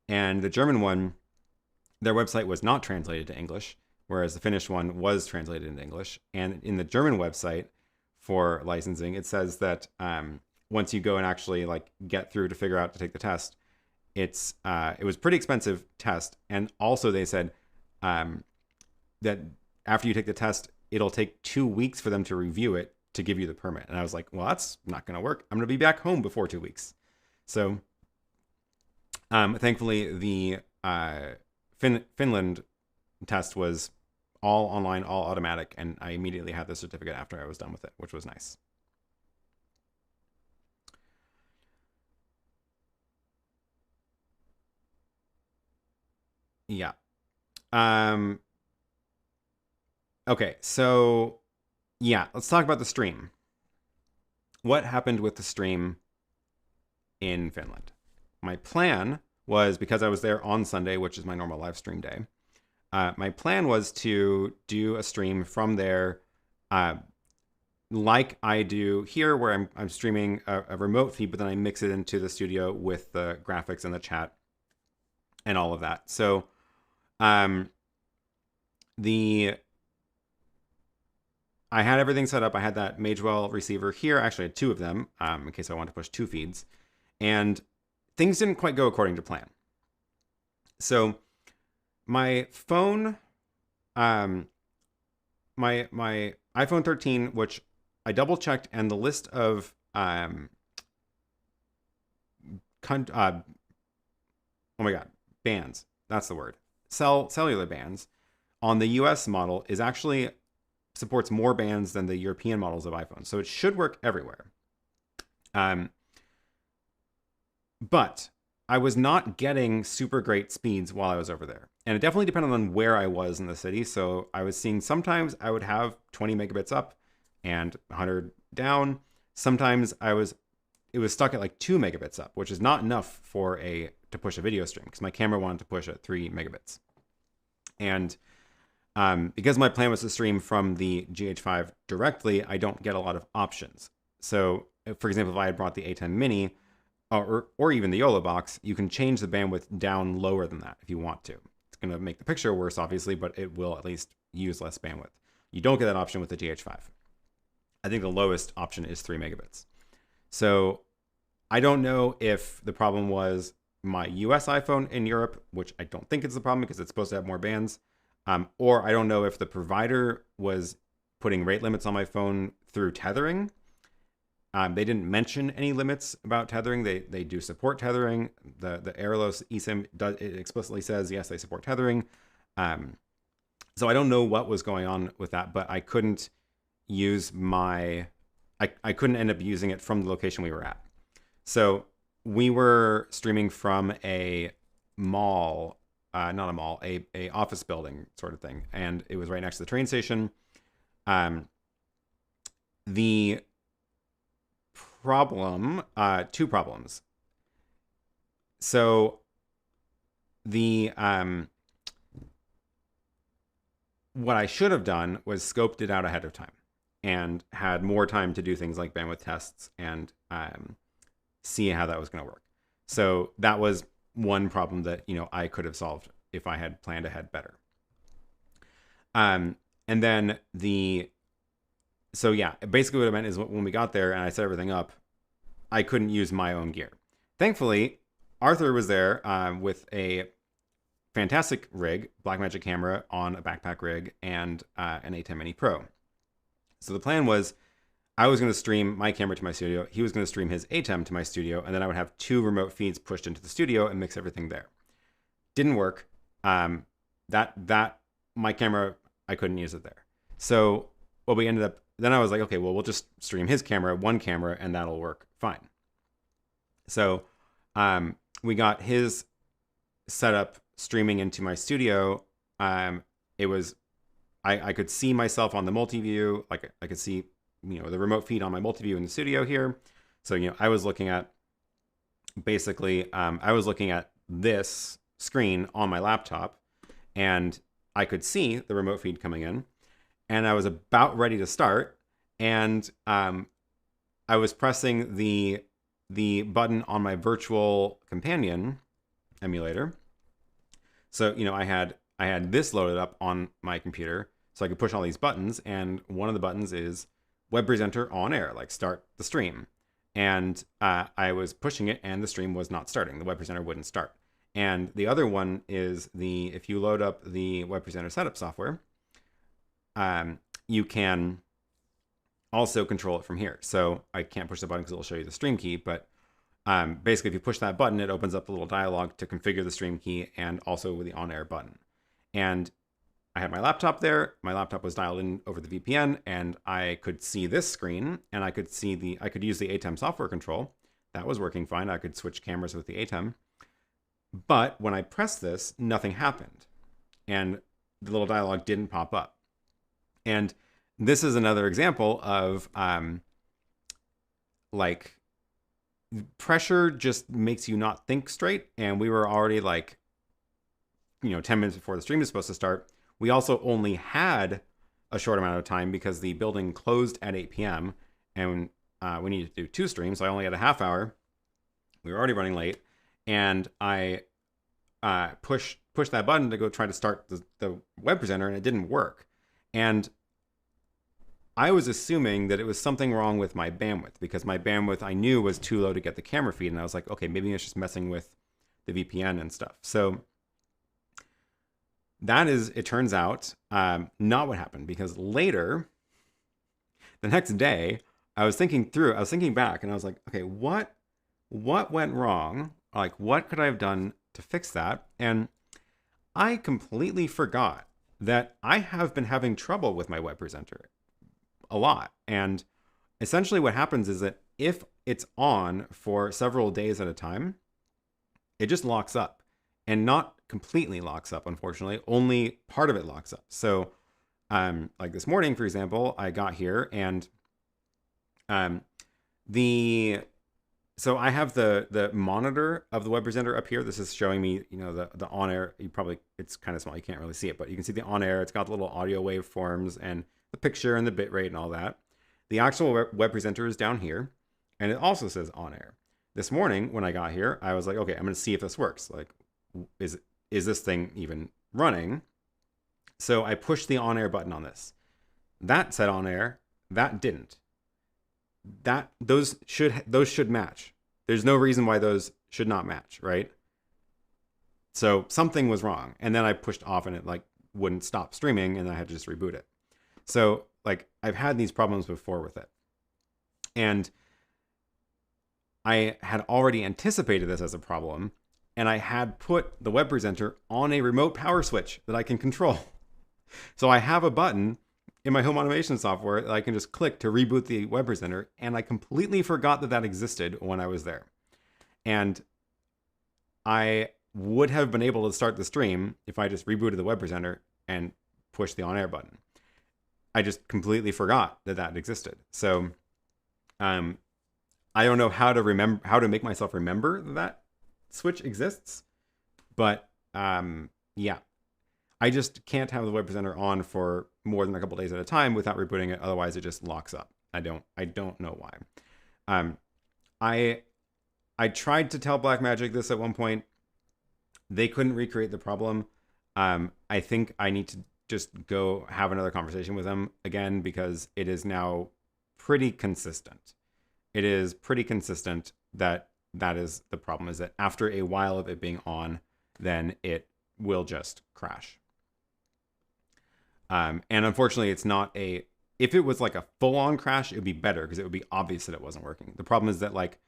And the German one, their website was not translated to English, whereas the Finnish one was translated into English. And in the German website for licensing, it says that once you go and actually like get through to figure out to take the test, it was pretty expensive test. And also they said that after you take the test, it'll take 2 weeks for them to review it to give you the permit. And I was like, well, that's not going to work. I'm going to be back home before 2 weeks. So thankfully, the Finland test was all online, all automatic, and I immediately had the certificate after I was done with it, which was nice. Yeah. Okay, so yeah, let's talk about the stream. What happened with the stream in Finland? My plan was, because I was there on Sunday, which is my normal live stream day, my plan was to do a stream from there like I do here, where I'm streaming a remote feed, but then I mix it into the studio with the graphics and the chat and all of that. So I had everything set up. I had that Magewell receiver here. Actually, I had two of them in case I wanted to push two feeds. And things didn't quite go according to plan. So my phone, my iPhone 13, which I double checked, and the list of oh my God, bands. That's the word. Cellular bands on the US model is actually supports more bands than the European models of iPhone. So it should work everywhere. But I was not getting super great speeds while I was over there. And it definitely depended on where I was in the city. So I was seeing sometimes I would have 20 megabits up and 100 down. Sometimes it was stuck at like 2 megabits up, which is not enough to push a video stream, because my camera wanted to push at 3 megabits. And because my plan was to stream from the GH5 directly, I don't get a lot of options. So, for example, if I had brought the ATEM Mini or even the YOLO box, you can change the bandwidth down lower than that if you want to. It's going to make the picture worse, obviously, but it will at least use less bandwidth. You don't get that option with the GH5. I think the lowest option is 3 megabits. So I don't know if the problem was my US iPhone in Europe, which I don't think it's the problem because it's supposed to have more bands. Or I don't know if the provider was putting rate limits on my phone through tethering. They didn't mention any limits about tethering. They do support tethering. The Airalo eSIM it explicitly says, yes, they support tethering. So I don't know what was going on with that, but I couldn't use I couldn't end up using it from the location we were at. So we were streaming from a mall, not a mall, a office building sort of thing. And it was right next to the train station. The problem, two problems. So what I should have done was scoped it out ahead of time and had more time to do things like bandwidth tests and see how that was going to work. So that was one problem that, I could have solved if I had planned ahead better. And then so yeah, basically what it meant is when we got there and I set everything up, I couldn't use my own gear. Thankfully, Arthur was there with a fantastic rig, Blackmagic camera on a backpack rig, and an ATEM Mini Pro. So the plan was I was going to stream my camera to my studio. He was going to stream his ATEM to my studio, and then I would have 2 remote feeds pushed into the studio and mix everything there. Didn't work. That my camera, I couldn't use it there. So what we ended up, then I was like, okay, well, we'll just stream his camera, one camera, and that'll work fine. So we got his setup streaming into my studio. It was, I could see myself on the multi-view, like I could see, the remote feed on my multi-view in the studio here. So, I was looking at, basically, I was looking at this screen on my laptop, and I could see the remote feed coming in, and I was about ready to start, and I was pressing the button on my virtual companion emulator. So, I had this loaded up on my computer, so I could push all these buttons, and one of the buttons is Web Presenter on air, like start the stream. And I was pushing it, and the stream was not starting. The Web Presenter wouldn't start. And the other one is if you load up the Web Presenter setup software, you can also control it from here. So I can't push the button because it'll show you the stream key, but basically if you push that button, it opens up a little dialog to configure the stream key and also with the on-air button. And I had my laptop there. My laptop was dialed in over the VPN, and I could see this screen, and I could use the ATEM software control. That was working fine. I could switch cameras with the ATEM. But when I pressed this, nothing happened. And the little dialog didn't pop up. And this is another example of like pressure just makes you not think straight. And we were already 10 minutes before the stream is supposed to start. We also only had a short amount of time because the building closed at 8 p.m. and we needed to do 2 streams. So I only had a half hour. We were already running late. And I pushed that button to go try to start the Web Presenter, and it didn't work. And I was assuming that it was something wrong with my bandwidth, because my bandwidth I knew was too low to get the camera feed. And I was like, okay, maybe it's just messing with the VPN and stuff. So that is, it turns out, not what happened, because later, the next day, I was thinking back, and I was like, okay, what went wrong? Like, what could I have done to fix that? And I completely forgot that I have been having trouble with my Web Presenter a lot. And essentially what happens is that if it's on for several days at a time, it just locks up. And not completely locks up, unfortunately. Only part of it locks up. So like this morning, for example, I got here, and so I have the monitor of the Web Presenter up here. This is showing me, the on air. It's kind of small, you can't really see it, but you can see the on air. It's got the little audio waveforms and the picture and the bitrate and all that. The actual Web Presenter is down here, and it also says on air. This morning when I got here, I was like, okay, I'm going to see if this works. Like, is this thing even running? So I pushed the on air button on this. That said on air. That didn't. Those should match. There's no reason why those should not match, right? So something was wrong. And then I pushed off, and it wouldn't stop streaming, and I had to just reboot it. So I've had these problems before with it. And I had already anticipated this as a problem, and I had put the Web Presenter on a remote power switch that I can control. So I have a button in my home automation software that I can just click to reboot the Web Presenter, and I completely forgot that existed when I was there. And I would have been able to start the stream if I just rebooted the Web Presenter and pushed the on-air button. I just completely forgot that existed. So I don't know how to make myself remember that switch exists, but yeah, I just can't have the Web Presenter on for more than a couple days at a time without rebooting it. Otherwise, it just locks up. I don't know why. I tried to tell Blackmagic this at one point. They couldn't recreate the problem. I think I need to just go have another conversation with them again, because it is now pretty consistent. It is pretty consistent that that is the problem, is that after a while of it being on, then it will just crash. And unfortunately, it's not a, if it was like a full-on crash, it would be better because it would be obvious that it wasn't working. The problem is that like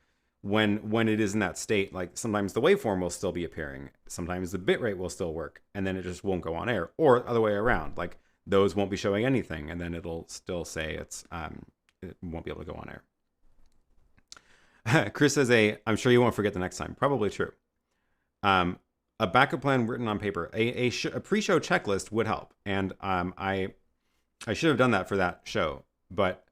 when it is in that state, like sometimes the waveform will still be appearing, sometimes the bitrate will still work, and then it just won't go on air, or other way around, like those won't be showing anything, and then it'll still say it's it won't be able to go on air. Chris says, I'm sure you won't forget the next time. Probably true. A backup plan written on paper, a pre-show checklist would help, and I should have done that for that show, but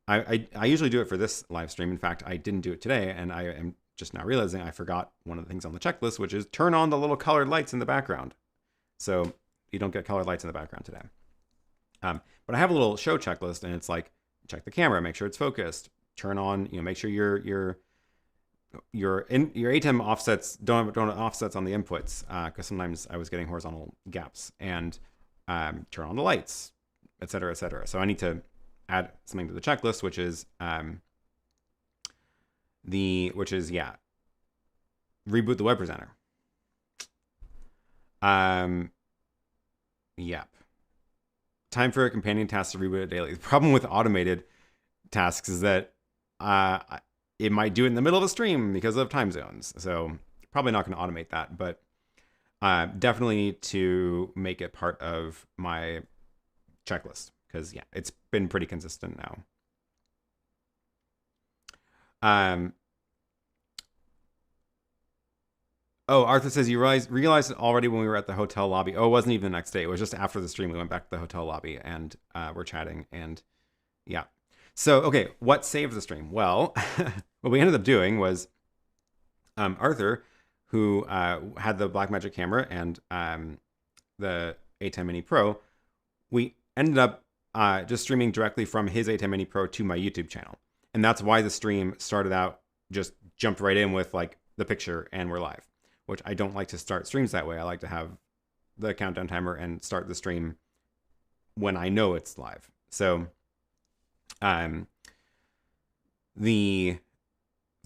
I usually do it for this live stream. In fact, I didn't do it today, and I am just now realizing I forgot one of the things on the checklist, which is turn on the little colored lights in the background. So you don't get colored lights in the background today. But I have a little show checklist, and it's like, check the camera, make sure it's focused, turn on, make sure your ATEM offsets don't have offsets on the inputs, because sometimes I was getting horizontal gaps, and turn on the lights, etc., etc. So I need to add something to the checklist, which is reboot the web presenter. Yep. Time for a companion task to reboot it daily. The problem with automated tasks is that it might do it in the middle of a stream because of time zones. So probably not going to automate that, but definitely need to make it part of my checklist because, yeah, it's been pretty consistent now. Oh, Arthur says you realized it already when we were at the hotel lobby. Oh, it wasn't even the next day. It was just after the stream. We went back to the hotel lobby and we're chatting, and yeah. So, okay, what saved the stream? Well, what we ended up doing was Arthur, who had the Blackmagic camera and the ATEM Mini Pro, we ended up just streaming directly from his ATEM Mini Pro to my YouTube channel. And that's why the stream started out, just jumped right in with like the picture and we're live, which I don't like to start streams that way. I like to have the countdown timer and start the stream when I know it's live. So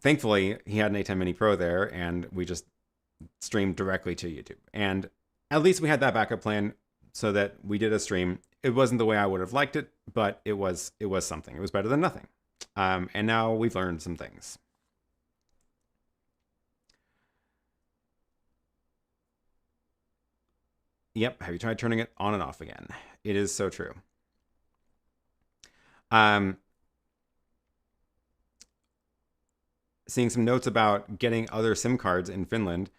thankfully he had an ATEM Mini Pro there and we just streamed directly to YouTube. And at least we had that backup plan so that we did a stream. It wasn't the way I would have liked it, but it was something. It was better than nothing. And now we've learned some things. Yep. Have you tried turning it on and off again? It is so true. Seeing some notes about getting other SIM cards in Finland.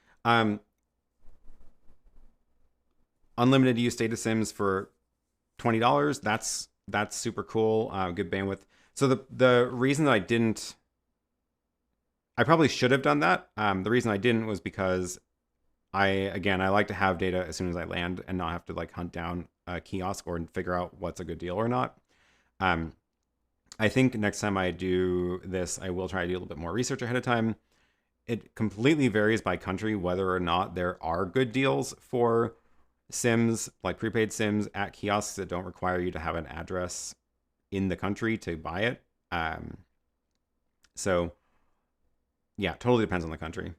Unlimited use data SIMs for $20. That's super cool. Good bandwidth. So the reason that I probably should have done that. The reason I didn't was because I like to have data as soon as I land and not have to like hunt down a kiosk or figure out what's a good deal or not. I think next time I do this, I will try to do a little bit more research ahead of time. It completely varies by country whether or not there are good deals for SIMs, like prepaid SIMs at kiosks that don't require you to have an address in the country to buy it. So yeah, totally depends on the country.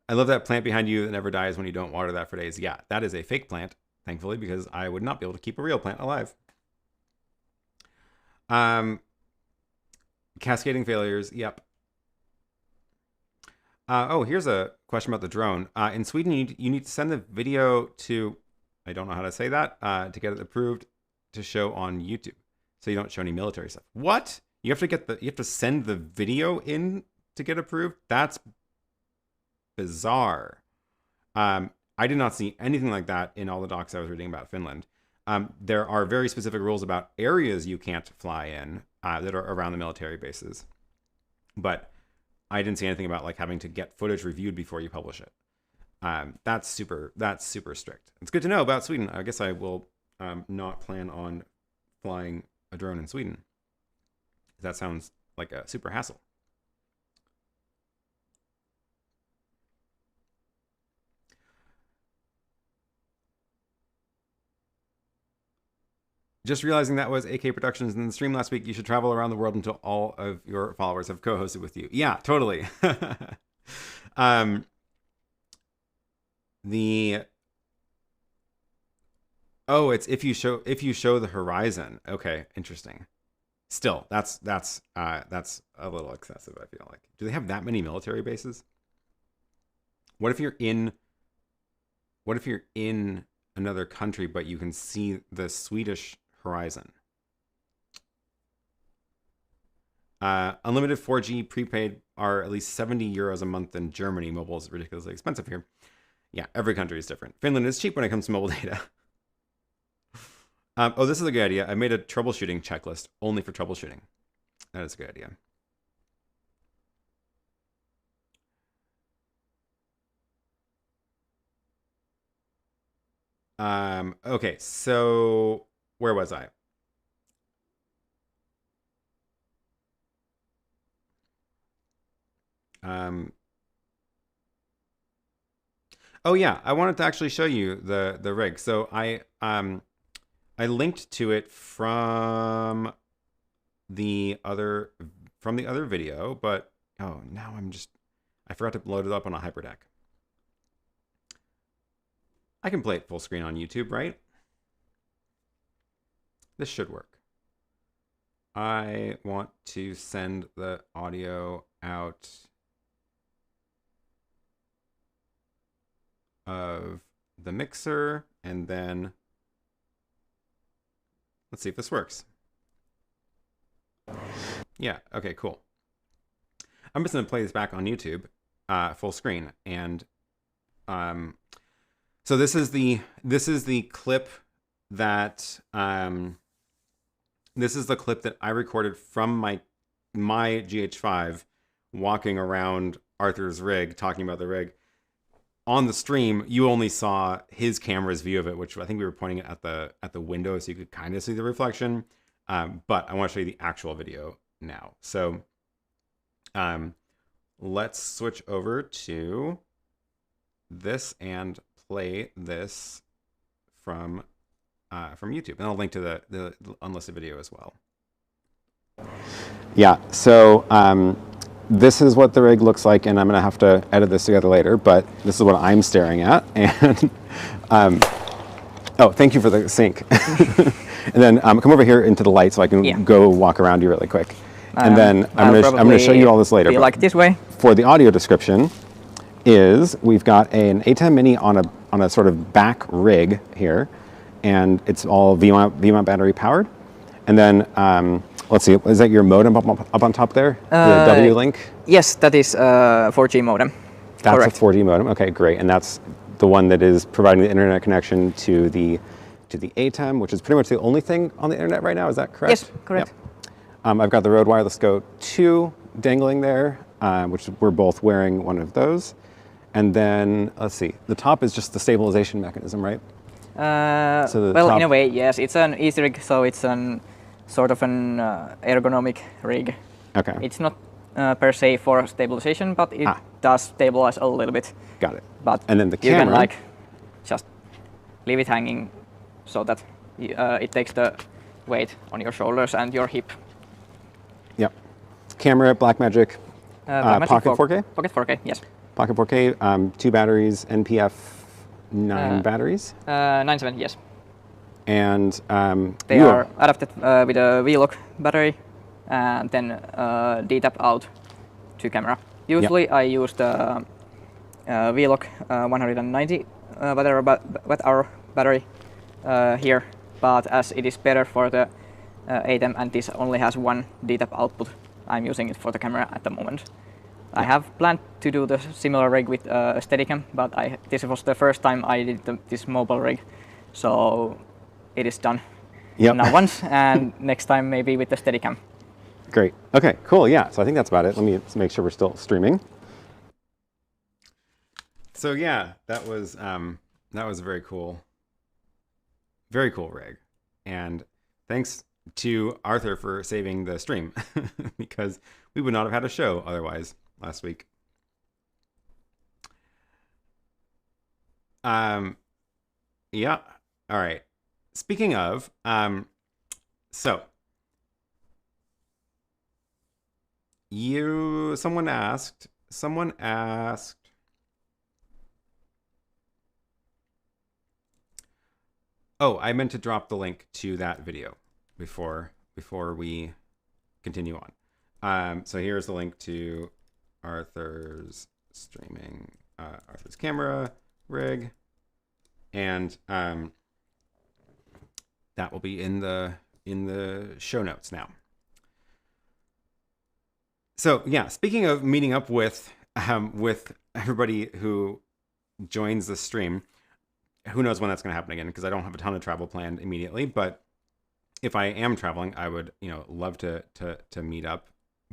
I love that plant behind you that never dies when you don't water that for days. Yeah, that is a fake plant, thankfully, because I would not be able to keep a real plant alive. Cascading failures. Yep. Oh, here's a question about the drone. In Sweden, you need to send the video to, I don't know how to say that, to get it approved to show on YouTube. So you don't show any military stuff. What? You have to send the video in to get approved? That's bizarre. I did not see anything like that in all the docs I was reading about Finland. There are very specific rules about areas you can't fly in that are around the military bases. But I didn't see anything about like having to get footage reviewed before you publish it. That's super strict. It's good to know about Sweden. I guess I will not plan on flying a drone in Sweden. That sounds like a super hassle. Just realizing that was AK Productions in the stream last week. You should travel around the world until all of your followers have co-hosted with you. Yeah, totally. Oh, it's if you show the horizon. Okay, interesting. Still, that's a little excessive, I feel like. Do they have that many military bases? What if you're in another country but you can see the Swedish horizon? Unlimited 4G prepaid are at least 70 euros a month in Germany. Mobile is ridiculously expensive here. Yeah, every country is different. Finland is cheap when it comes to mobile data. Oh, this is a good idea. I made a troubleshooting checklist only for troubleshooting. That is a good idea. Okay, so where was I? Oh yeah, I wanted to actually show you the rig. So I linked to it from the other video, but oh, now I forgot to load it up on a hyperdeck. I can play it full screen on YouTube, right? This should work. I want to send the audio out of the mixer, and then let's see if this works. Yeah, okay, cool. I'm just gonna play this back on YouTube, full screen, and so this is the clip that I recorded from my GH5 walking around Arthur's rig, talking about the rig. On the stream, you only saw his camera's view of it, which I think we were pointing it at the window so you could kind of see the reflection. But I want to show you the actual video now. So let's switch over to this and play this from YouTube, and I'll link to the unlisted video as well. Yeah, so this is what the rig looks like, and I'm gonna have to edit this together later, but this is what I'm staring at. And oh, thank you for the sync. And then come over here into the light so I can go walk around you really quick. And then I'm gonna show you all this later. Like this way. For the audio description, we've got an ATEM Mini on a sort of back rig here, and it's all V-mount battery powered. And then let's see, is that your modem up on top there? The W-Link? Yes, that is 4G modem. That's correct. A 4G modem. Okay, great. And that's the one that is providing the internet connection to the ATEM, which is pretty much the only thing on the internet right now. Is that correct? Yes, correct. Yep. I've got the Røde Wireless Go II dangling there, which we're both wearing one of those. And then, let's see, the top is just the stabilization mechanism, right? So well, in a way, yes. It's an easy rig, so it's an sort of an ergonomic rig. Okay. It's not per se for stabilization, but it does stabilize a little bit. Got it. But and then the you camera, can just leave it hanging so that it takes the weight on your shoulders and your hip. Yep. Camera, Blackmagic, Pocket 4K? Pocket 4K, yes. Pocket 4K, 2 batteries, NPF 9 batteries? 97, yes. And they are adapted with a V-Lock battery and then D-tap out to camera. Usually I use the V-Lock 190 watt-hour battery here, but as it is better for the ATEM and this only has one D-tap output, I'm using it for the camera at the moment. I have planned to do the similar rig with a Steadicam, but this was the first time I did this mobile rig, so it is done now once, and next time maybe with the Steadicam. Great. Okay, cool. Yeah, so I think that's about it. Let me make sure we're still streaming. So yeah, that was a very cool rig, and thanks to Arthur for saving the stream because we would not have had a show otherwise last week. Yeah. All right. Speaking of, So someone asked, oh, I meant to drop the link to that video before we continue on. So here's the link to Arthur's streaming, Arthur's camera rig, and that will be in the show notes now. So yeah, speaking of meeting up with everybody who joins the stream, who knows when that's going to happen again, because I don't have a ton of travel planned immediately, but if I am traveling, I would, love to meet up.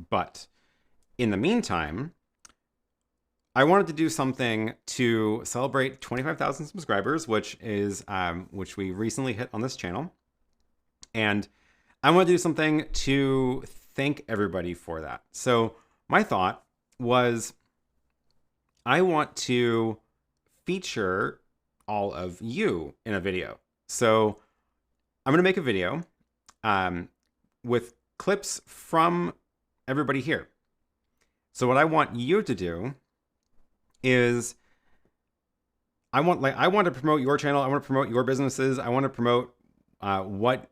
But in the meantime, I wanted to do something to celebrate 25,000 subscribers, which we recently hit on this channel. And I want to do something to thank everybody for that. So my thought was, I want to feature all of you in a video. So I'm going to make a video with clips from everybody here. So what I want you to do is, I want to promote your channel. I want to promote your businesses. I want to promote what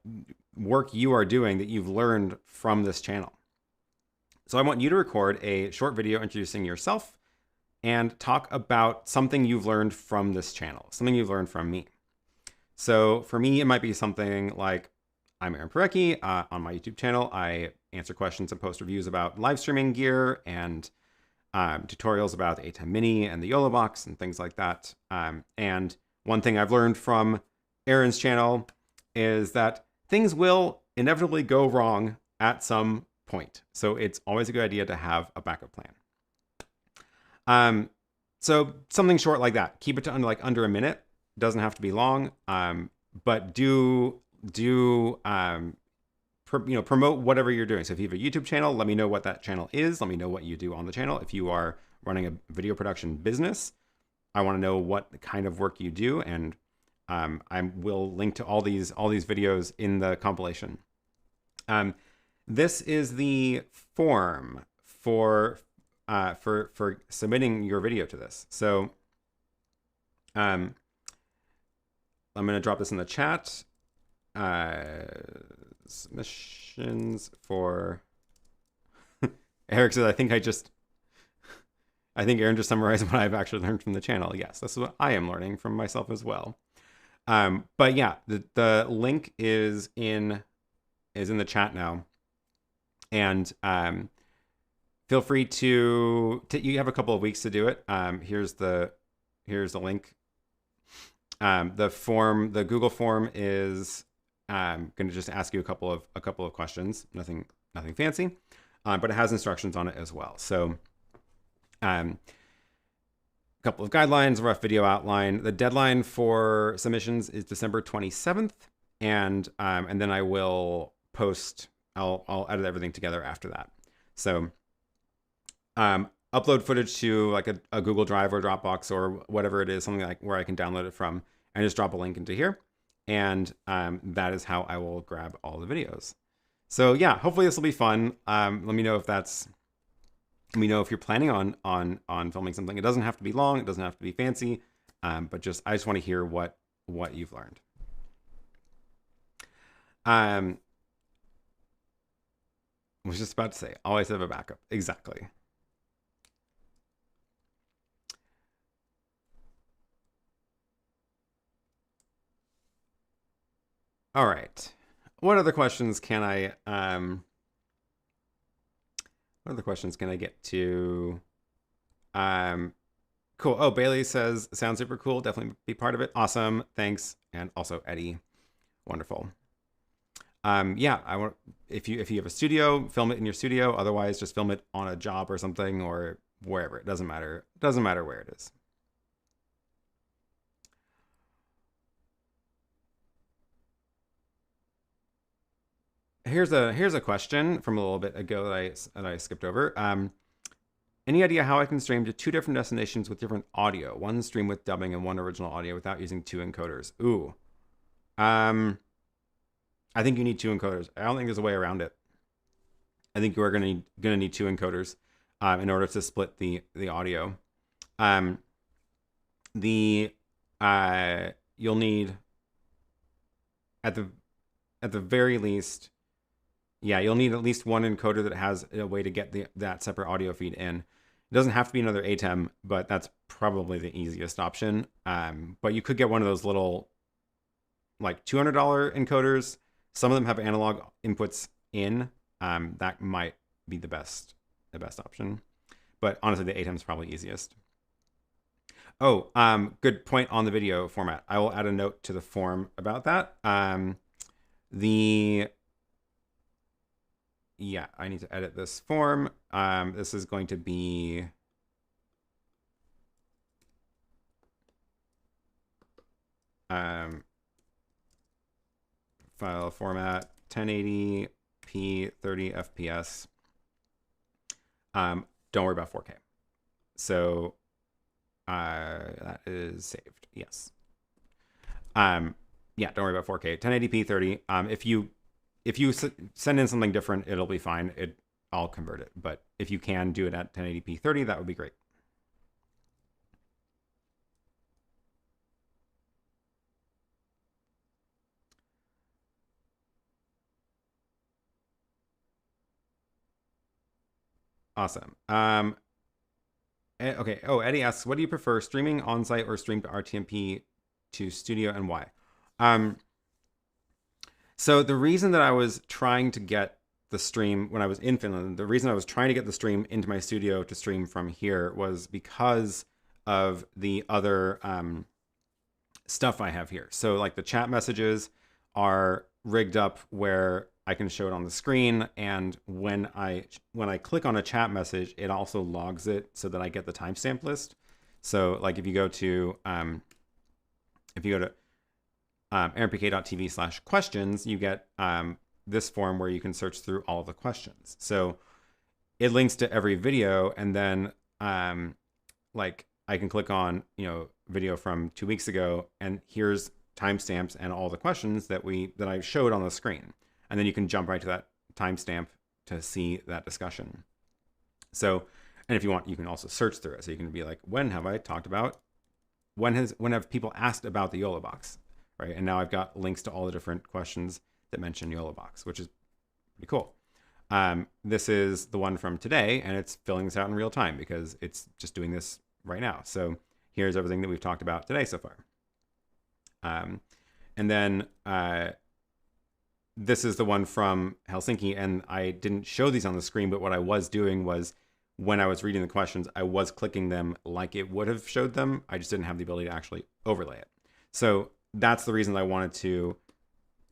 work you are doing that you've learned from this channel. So I want you to record a short video introducing yourself and talk about something you've learned from this channel, something you've learned from me. So for me, it might be something like, I'm Aaron Parecki. On my YouTube channel, I answer questions and post reviews about live streaming gear and tutorials about the ATEM Mini and the YOLO box and things like that. And one thing I've learned from Aaron's channel is that things will inevitably go wrong at some point. So it's always a good idea to have a backup plan. So something short like that. Keep it to under a minute. Doesn't have to be long. But promote whatever you're doing. So if you have a YouTube channel, let me know what that channel is. Let me know what you do on the channel. If you are running a video production business, I want to know what kind of work you do. And I will link to all these videos in the compilation. This is the form for submitting your video to this. So I'm going to drop this in the chat. Submissions for Eric says, I think Aaron just summarized what I've actually learned from the channel. Yes, this is what I am learning from myself as well. But yeah, the link is in the chat now, and feel free to you have a couple of weeks to do it. Here's the link. The Google form is going to just ask you a couple of questions. Nothing fancy, but it has instructions on it as well. So, a couple of guidelines, a rough video outline. The deadline for submissions is December 27th, and then I will post. I'll edit everything together after that. So, upload footage to like a Google Drive or Dropbox or whatever it is, something like where I can download it from, and just drop a link into here. And that is how I will grab all the videos. So yeah, hopefully this will be fun. Let me know if you're planning on filming something. It doesn't have to be long. It doesn't have to be fancy. But I just want to hear what you've learned. I was just about to say, always have a backup. Exactly. All right. What other questions can I get to? Cool. Oh, Bailey says, sounds super cool. Definitely be part of it. Awesome. Thanks. And also Eddie. Wonderful. Yeah, if you have a studio, film it in your studio. Otherwise, just film it on a job or something or wherever. It doesn't matter. It doesn't matter where it is. Here's a question from a little bit ago that I skipped over. Any idea how I can stream to 2 different destinations with different audio? One stream with dubbing and one original audio without using 2 encoders. Ooh. I think you need two encoders. I don't think there's a way around it. I think you are gonna need two encoders in order to split the audio. You'll need at the very least, yeah, you'll need at least one encoder that has a way to get that separate audio feed in. It doesn't have to be another ATEM, but that's probably the easiest option. But you could get one of those little like $200 encoders. Some of them have analog inputs in. That might be the best option. But honestly, the ATEM is probably easiest. Oh, good point on the video format. I will add a note to the form about that. Yeah, I need to edit this form. This is going to be file format 1080p 30 FPS. Don't worry about 4K. So that is saved. Yes. Yeah, don't worry about 4K. 1080p 30. If you send in something different, it'll be fine. I'll convert it. But if you can do it at 1080p 30, that would be great. Awesome. Okay. Oh, Eddie asks, what do you prefer, streaming on-site or stream to RTMP to studio, and why? So the reason that I was trying to get the stream when I was in Finland, the reason I was trying to get the stream into my studio to stream from here was because of the other stuff I have here. So like the chat messages are rigged up where I can show it on the screen, and when I click on a chat message, it also logs it so that I get the timestamp list. So like if you go to aaronpk.tv/questions, you get this form where you can search through all of the questions. So it links to every video, and then like I can click on, video from 2 weeks ago, and here's timestamps and all the questions that I showed on the screen. And then you can jump right to that timestamp to see that discussion. So, and if you want, you can also search through it. So you can be like, when have people asked about the YOLO box? Right? And now I've got links to all the different questions that mention YOLO box, which is pretty cool. This is the one from today, and it's filling this out in real time because it's just doing this right now. So here's everything that we've talked about today so far. And then this is the one from Helsinki, and I didn't show these on the screen, but what I was doing was when I was reading the questions, I was clicking them like it would have showed them. I just didn't have the ability to actually overlay it. So that's the reason I wanted to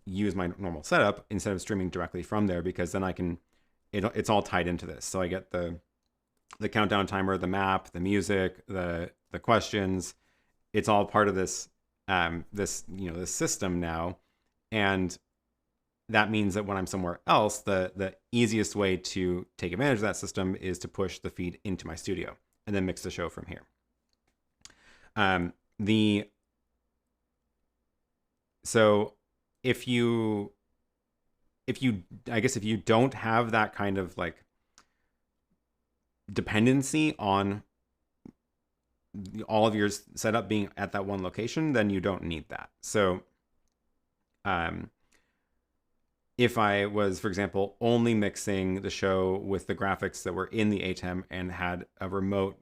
use my normal setup instead of streaming directly from there, because then I can, it's all tied into this. So I get the countdown timer, the map, the music, the questions. It's all part of this, this system now. And that means that when I'm somewhere else, the easiest way to take advantage of that system is to push the feed into my studio and then mix the show from here. So if you don't have that kind of like dependency on all of your setup being at that one location, then you don't need that. So if I was, for example, only mixing the show with the graphics that were in the ATEM and had a remote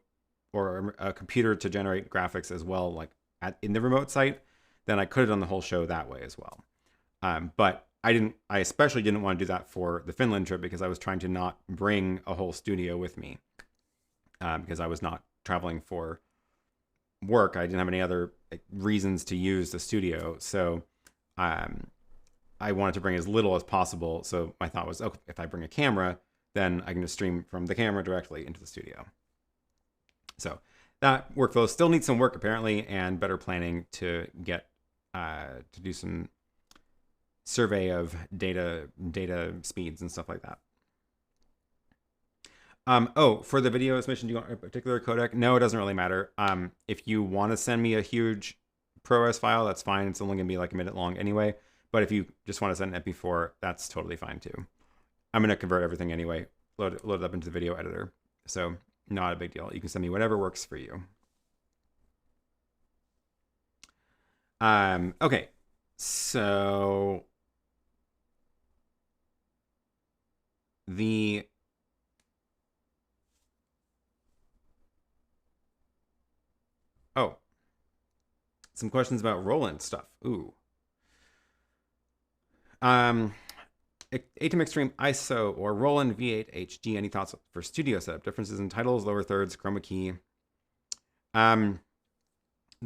or a computer to generate graphics as well, like in the remote site, then I could have done the whole show that way as well. But I especially didn't want to do that for the Finland trip because I was trying to not bring a whole studio with me because I was not traveling for work. I didn't have any other reasons to use the studio. So I wanted to bring as little as possible. So my thought was, okay, if I bring a camera, then I can just stream from the camera directly into the studio. So that workflow still needs some work apparently, and better planning to get to do some survey of data speeds and stuff like that. Oh, for the video submission, do you want a particular codec? No, it doesn't really matter. If you want to send me a huge ProRes file, that's fine. It's only gonna be like a minute long anyway. But if you just want to send an MP4, that's totally fine too. I'm going to convert everything anyway, load it up into the video editor. So not a big deal. You can send me whatever works for you. Okay, so some questions about Roland stuff. Ooh. ATEM Extreme ISO or Roland V8 HD. Any thoughts for studio setup? Differences in titles, lower thirds, chroma key. The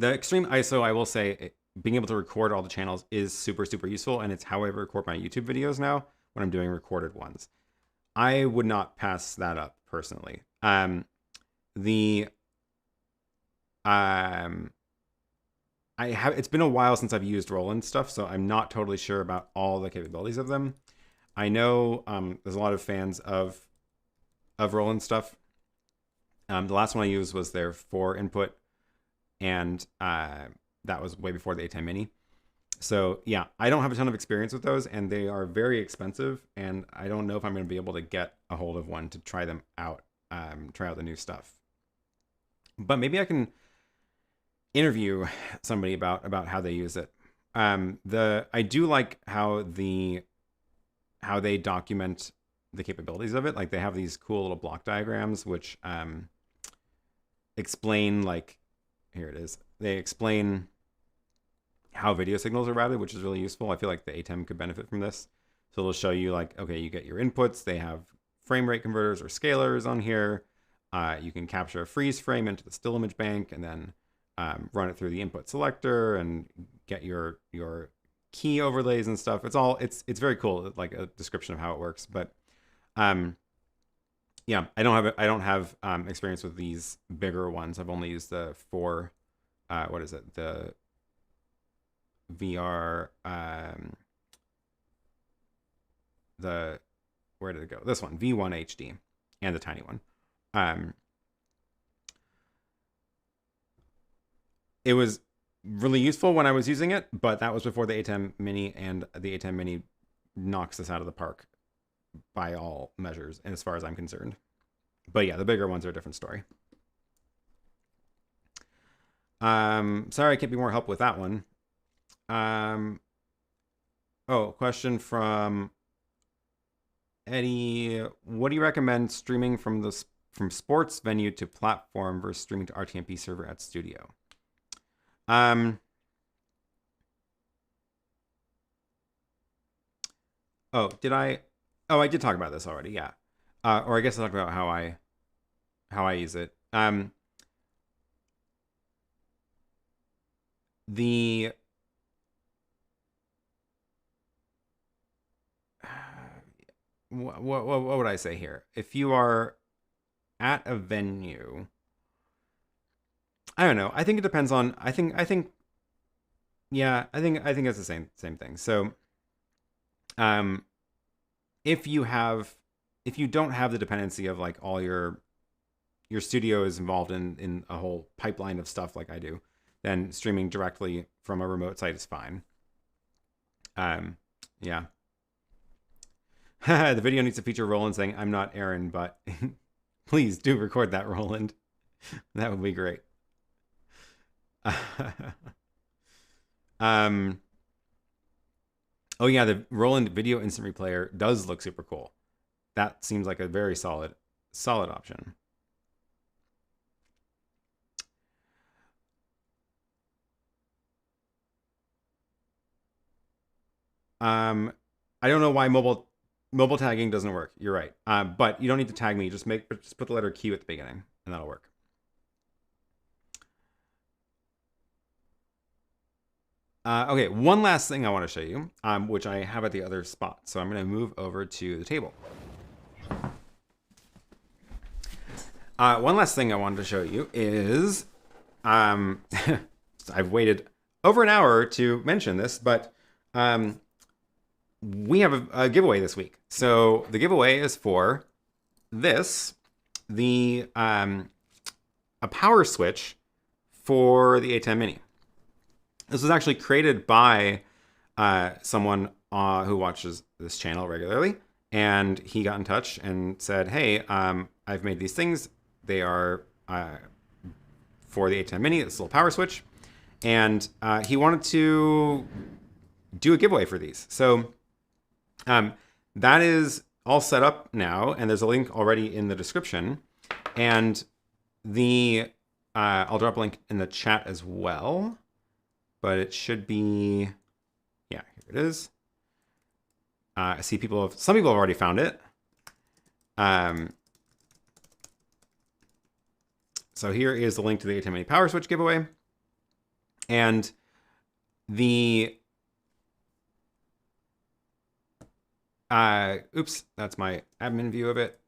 Extreme ISO, I will say, being able to record all the channels is super, super useful, and it's how I record my YouTube videos now when I'm doing recorded ones. I would not pass that up personally. It's been a while since I've used Roland stuff, so I'm not totally sure about all the capabilities of them. I know there's a lot of fans of Roland stuff. The last one I used was their 4 input, and that was way before the ATEM Mini. So yeah, I don't have a ton of experience with those, and they are very expensive, and I don't know if I'm going to be able to get a hold of one to try them out, try out the new stuff. But maybe I can interview somebody about how they use it. I do like how they document the capabilities of it. Like they have these cool little block diagrams which explain, like, here it is. They explain how video signals are routed, which is really useful. I feel like the ATEM could benefit from this. So it'll show you, like, okay, you get your inputs. They have frame rate converters or scalers on here. You can capture a freeze frame into the still image bank and then run it through the input selector and get your key overlays and stuff. It's very cool, like a description of how it works. But yeah, I don't have experience with these bigger ones. I've only used the 4 what is it, the VR where did it go, this one, V1 HD, and the tiny one. It was really useful when I was using it, but that was before the ATEM Mini, and the ATEM Mini knocks this out of the park by all measures, and as far as I'm concerned. But yeah, the bigger ones are a different story. Sorry I can't be more help with that one. Oh, question from Eddie. What do you recommend streaming from sports venue to platform versus streaming to RTMP server at studio? Oh, did I? Oh, I did talk about this already. Yeah. Or I guess I talked about how I use it. What would I say here? If you are at a venue, I don't know. I think it depends on. Yeah, I think it's the same thing. So, if you don't have the dependency of, like, all your studio is involved in a whole pipeline of stuff like I do, then streaming directly from a remote site is fine. Yeah. The video needs to feature Roland saying, "I'm not Aaron, but please do record that, Roland." That would be great. Oh yeah, the Roland Video Instant Replayer does look super cool. That seems like a very solid option. I don't know why mobile tagging doesn't work. You're right. But you don't need to tag me. Just put the letter Q at the beginning, and that'll work. Okay, one last thing I want to show you, which I have at the other spot. So I'm going to move over to the table. One last thing I wanted to show you is, I've waited over an hour to mention this, but we have a giveaway this week. So the giveaway is for this, a power switch for the ATEM Mini. This was actually created by someone who watches this channel regularly, and he got in touch and said, hey, I've made these things. They are for the ATEM Mini, this little power switch. And he wanted to do a giveaway for these. So that is all set up now, and there's a link already in the description. And I'll drop a link in the chat as well, but it should be, yeah, here it is. I see some people have already found it. So here is the link to the ATEM Mini Power Switch giveaway. And oops, that's my admin view of it.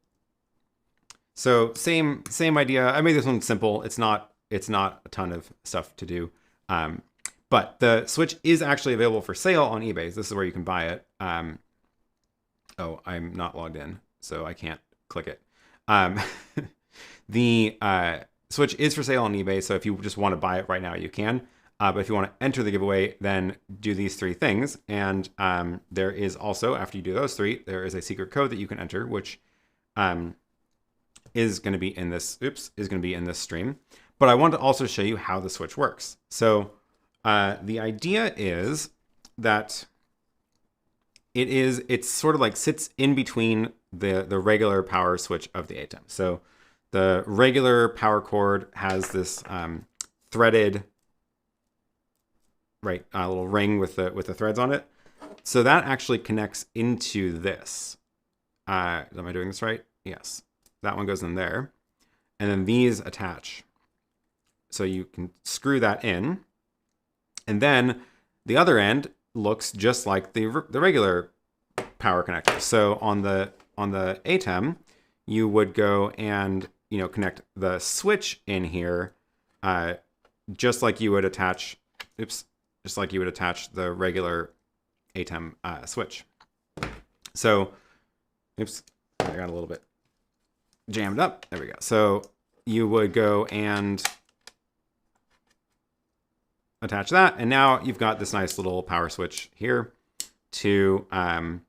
So same idea. I made this one simple. It's not a ton of stuff to do. But the Switch is actually available for sale on eBay. This is where you can buy it. Oh, I'm not logged in, so I can't click it. The Switch is for sale on eBay, so if you just want to buy it right now, you can. But if you want to enter the giveaway, then do these 3 things. And there is also, after you do those 3, there is a secret code that you can enter, which is going to be in this stream. But I want to also show you how the Switch works. So the idea is that it's sort of like sits in between the regular power switch of the ATEM. So the regular power cord has this threaded, a little ring with the threads on it. So that actually connects into this. Am I doing this right? Yes. That one goes in there. And then these attach. So you can screw that in. And then the other end looks just like the regular power connector. So on the ATEM, you would go and connect the switch in here, just like you would attach. Just like you would attach the regular ATEM switch. So, oops, I got a little bit jammed up. There we go. So you would go and attach that, and now you've got this nice little power switch here to turn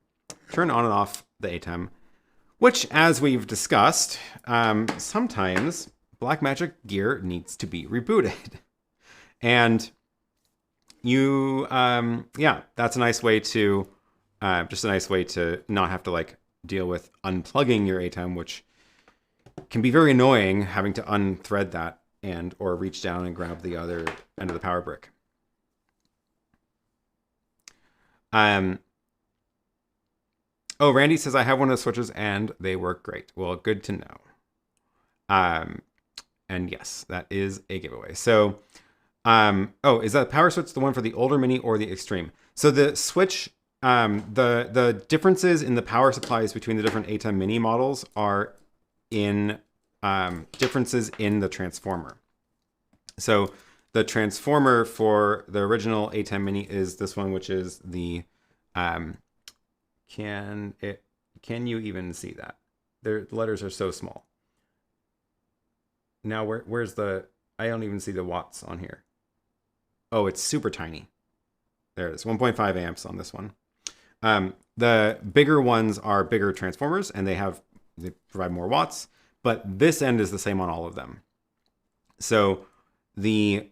on and off the ATEM, which, as we've discussed, sometimes Blackmagic gear needs to be rebooted. And that's a nice way to, just a nice way to not have to deal with unplugging your ATEM, which can be very annoying, having to unthread that or reach down and grab the other end of the power brick. Oh, Randy says, I have one of the switches and they work great. Well, good to know. And yes, that is a giveaway. So, oh, is that power switch the one for the older Mini or the Extreme? So the switch, the differences in the power supplies between the different ATEM Mini models are in differences in the transformer. So the transformer for the original ATEM Mini is this one, which is the can you even see that? The letters are so small. Now where's the, I don't even see the watts on here. Oh, it's super tiny. There it is, 1.5 amps on this one. The bigger ones are bigger transformers, and they provide more watts, but this end is the same on all of them. So the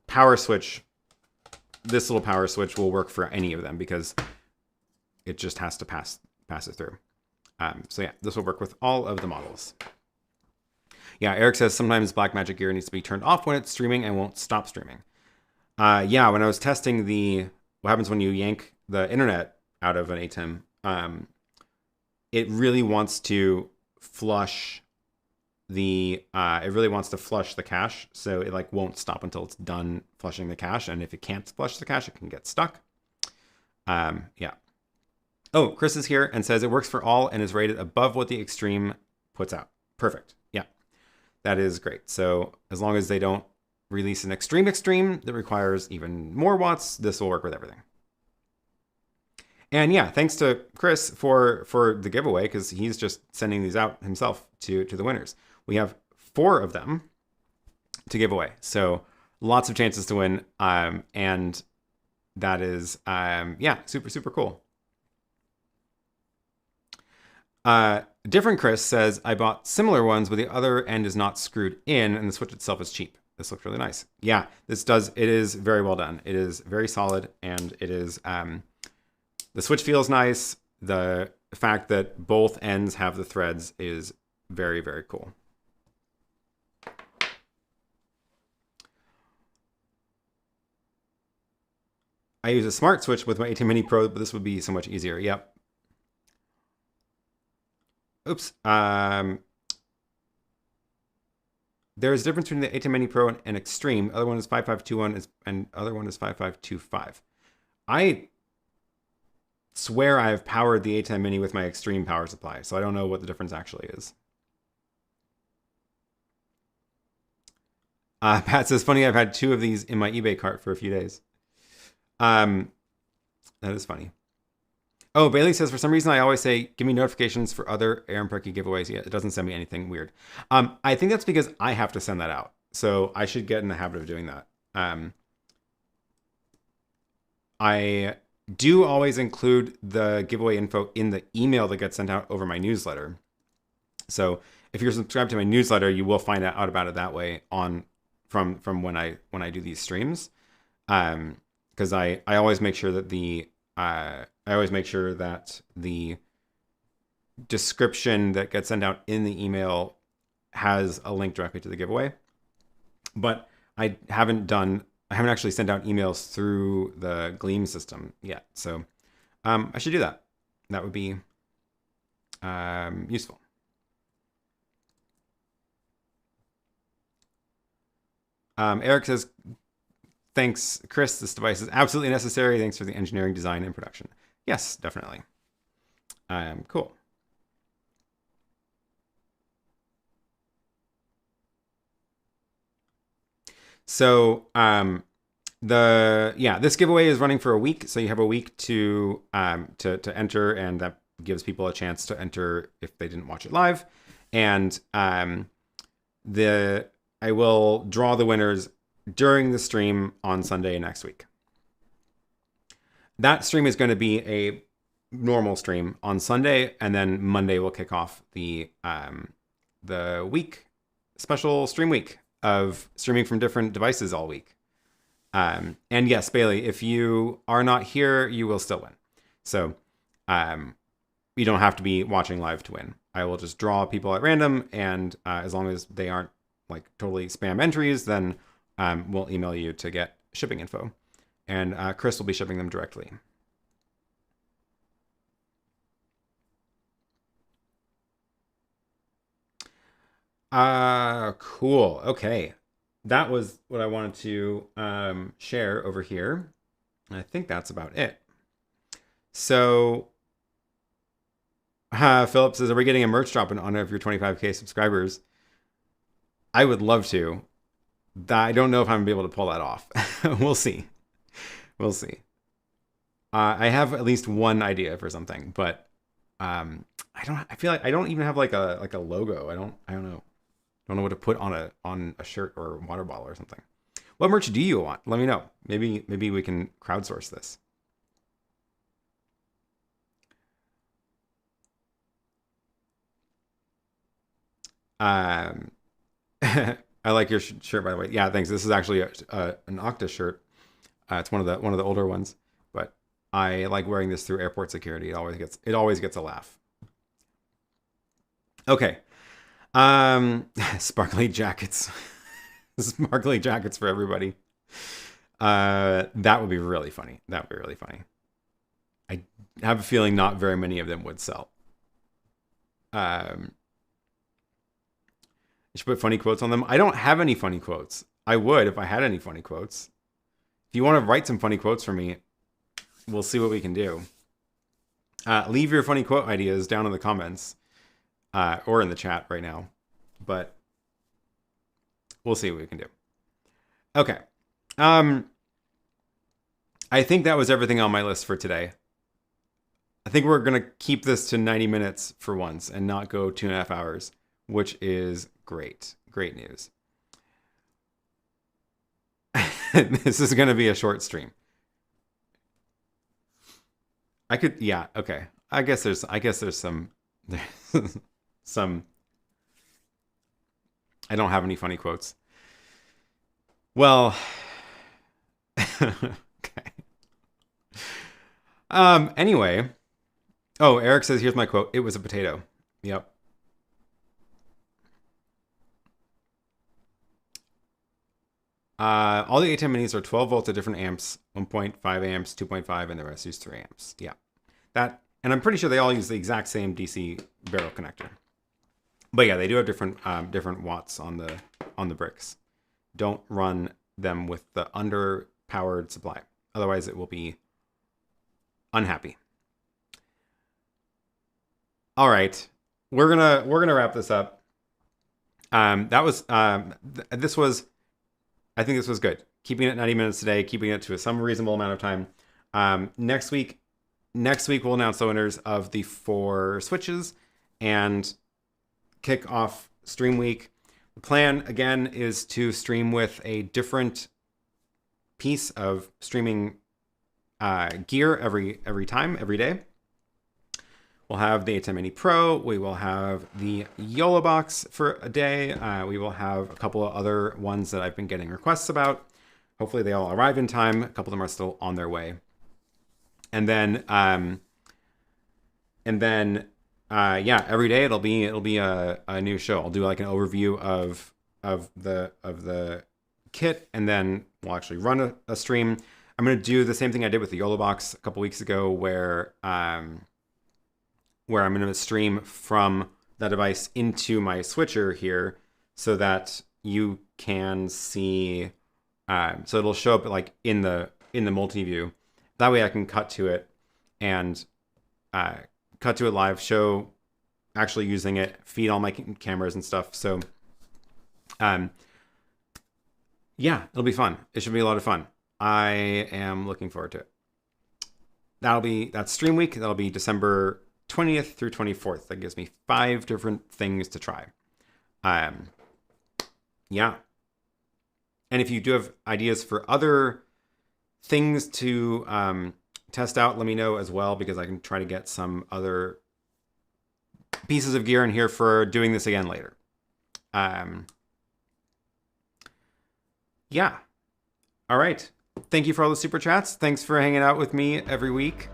power switch, this little power switch will work for any of them because it just has to pass it through. So yeah, this will work with all of the models. Yeah, Eric says sometimes Blackmagic gear needs to be turned off when it's streaming and won't stop streaming. Yeah, when I was testing what happens when you yank the internet out of an ATEM, it really wants to flush the cache, so it won't stop until it's done flushing the cache, and if it can't flush the cache, it can get stuck. Yeah. Oh, Chris is here and says it works for all and is rated above what the Extreme puts out. Perfect. Yeah, that is great. So as long as they don't release an Extreme that requires even more watts, this will work with everything. And yeah, thanks to Chris for the giveaway, because he's just sending these out himself to the winners. We have 4 of them to give away. So lots of chances to win. And that is, yeah, super, super cool. Different Chris says, I bought similar ones, but the other end is not screwed in, and the Switch itself is cheap. This looks really nice. Yeah, it is very well done. It is very solid, and it is, the Switch feels nice. The fact that both ends have the threads is very, very cool. I use a smart switch with my ATEM Mini Pro, but this would be so much easier. Yep. Oops. There's a difference between the ATEM Mini Pro and Extreme. Other one is 5521 and other one is 5525. I swear I've powered the ATEM Mini with my Extreme power supply, so I don't know what the difference actually is. Pat says, funny, I've had 2 of these in my eBay cart for a few days. That is funny. Oh, Bailey says, for some reason, I always say, give me notifications for other Aaron Perky giveaways. Yeah, it doesn't send me anything weird. I think that's because I have to send that out. So I should get in the habit of doing that. I do always include the giveaway info in the email that gets sent out over my newsletter. So if you're subscribed to my newsletter, you will find out about it that way from when I do these streams. Because I always make sure that the description that gets sent out in the email has a link directly to the giveaway. But I haven't actually sent out emails through the Gleam system yet. So I should do that. That would be useful. Eric says, thanks, Chris. This device is absolutely necessary. Thanks for the engineering, design, and production. Yes, definitely. Cool. So this giveaway is running for a week. So you have a week to enter, and that gives people a chance to enter if they didn't watch it live. And I will draw the winners during the stream on Sunday next week. That stream is going to be a normal stream on Sunday, and then Monday will kick off the week, special stream week of streaming from different devices all week. And yes, Bailey, if you are not here, you will still win. So you don't have to be watching live to win. I will just draw people at random, and as long as they aren't like totally spam entries, then we'll email you to get shipping info. And Chris will be shipping them directly. Cool. Okay. That was what I wanted to share over here. I think that's about it. So Philip says, are we getting a merch drop in honor of your 25K subscribers? I would love to. I don't know if I'm going to be able to pull that off. We'll see. We'll see. I have at least one idea for something, but I feel like I don't even have like a logo. I don't know. Don't know what to put on a shirt or water bottle or something. What merch do you want? Let me know. Maybe we can crowdsource this. I like your shirt, by the way. Yeah, thanks. This is actually an Okta shirt. It's one of the older ones, but I like wearing this through airport security. It always gets a laugh. Okay. Sparkly jackets. Sparkly jackets for everybody. That would be really funny. That would be really funny. I have a feeling not very many of them would sell. You should put funny quotes on them. I don't have any funny quotes. I would if I had any funny quotes. If you want to write some funny quotes for me, we'll see what we can do. Leave your funny quote ideas down in the comments or in the chat right now. But we'll see what we can do. Okay. I think that was everything on my list for today. I think we're going to keep this to 90 minutes for once and not go 2.5 hours, which is great. Great news. This is going to be a short stream. I could, yeah, okay. I guess there's some, some, I don't have any funny quotes. Well, okay. Anyway. Oh, Eric says, here's my quote. It was a potato. Yep. All the ATEM Minis are 12 volts at different amps, 1.5 amps, 2.5, and the rest use 3 amps. Yeah. That, and I'm pretty sure they all use the exact same DC barrel connector. But yeah, they do have different different watts on the bricks. Don't run them with the underpowered supply. Otherwise it will be unhappy. All right. We're gonna wrap this up. That was this was, I think this was good. Keeping it 90 minutes today, keeping it to some reasonable amount of time. Next week we'll announce the winners of the 4 switches and kick off stream week. The plan again is to stream with a different piece of streaming gear every day. We'll have the ATEM Mini Pro. We will have the YOLO box for a day. We will have a couple of other ones that I've been getting requests about. Hopefully they all arrive in time. A couple of them are still on their way. And then yeah, every day it'll be a new show. I'll do like an overview of the kit, and then we'll actually run a stream. I'm gonna do the same thing I did with the YOLO box a couple weeks ago, where I'm gonna stream from that device into my switcher here, so that you can see. So it'll show up like in the multi-view. That way I can cut to it and cut to it live, show actually using it, feed all my cameras and stuff. So yeah, it'll be fun. It should be a lot of fun. I am looking forward to it. That's stream week. That'll be December 20th through 24th. That gives me 5 different things to try. Yeah. And if you do have ideas for other things to test out, let me know as well, because I can try to get some other pieces of gear in here for doing this again later. Yeah. All right. Thank you for all the super chats. Thanks for hanging out with me every week,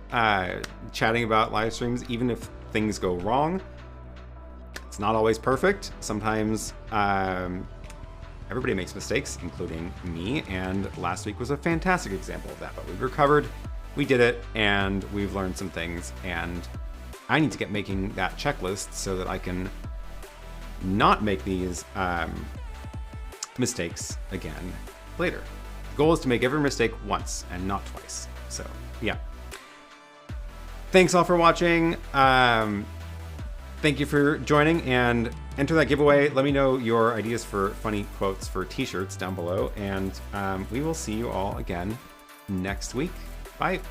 chatting about live streams, even if things go wrong. It's not always perfect. Sometimes everybody makes mistakes, including me, and last week was a fantastic example of that. But we've recovered, we did it, and we've learned some things, and I need to get making that checklist so that I can not make these mistakes again later. The goal is to make every mistake once and not twice. So yeah. Thanks all for watching. Thank you for joining, and enter that giveaway. Let me know your ideas for funny quotes for t-shirts down below, and we will see you all again next week. Bye.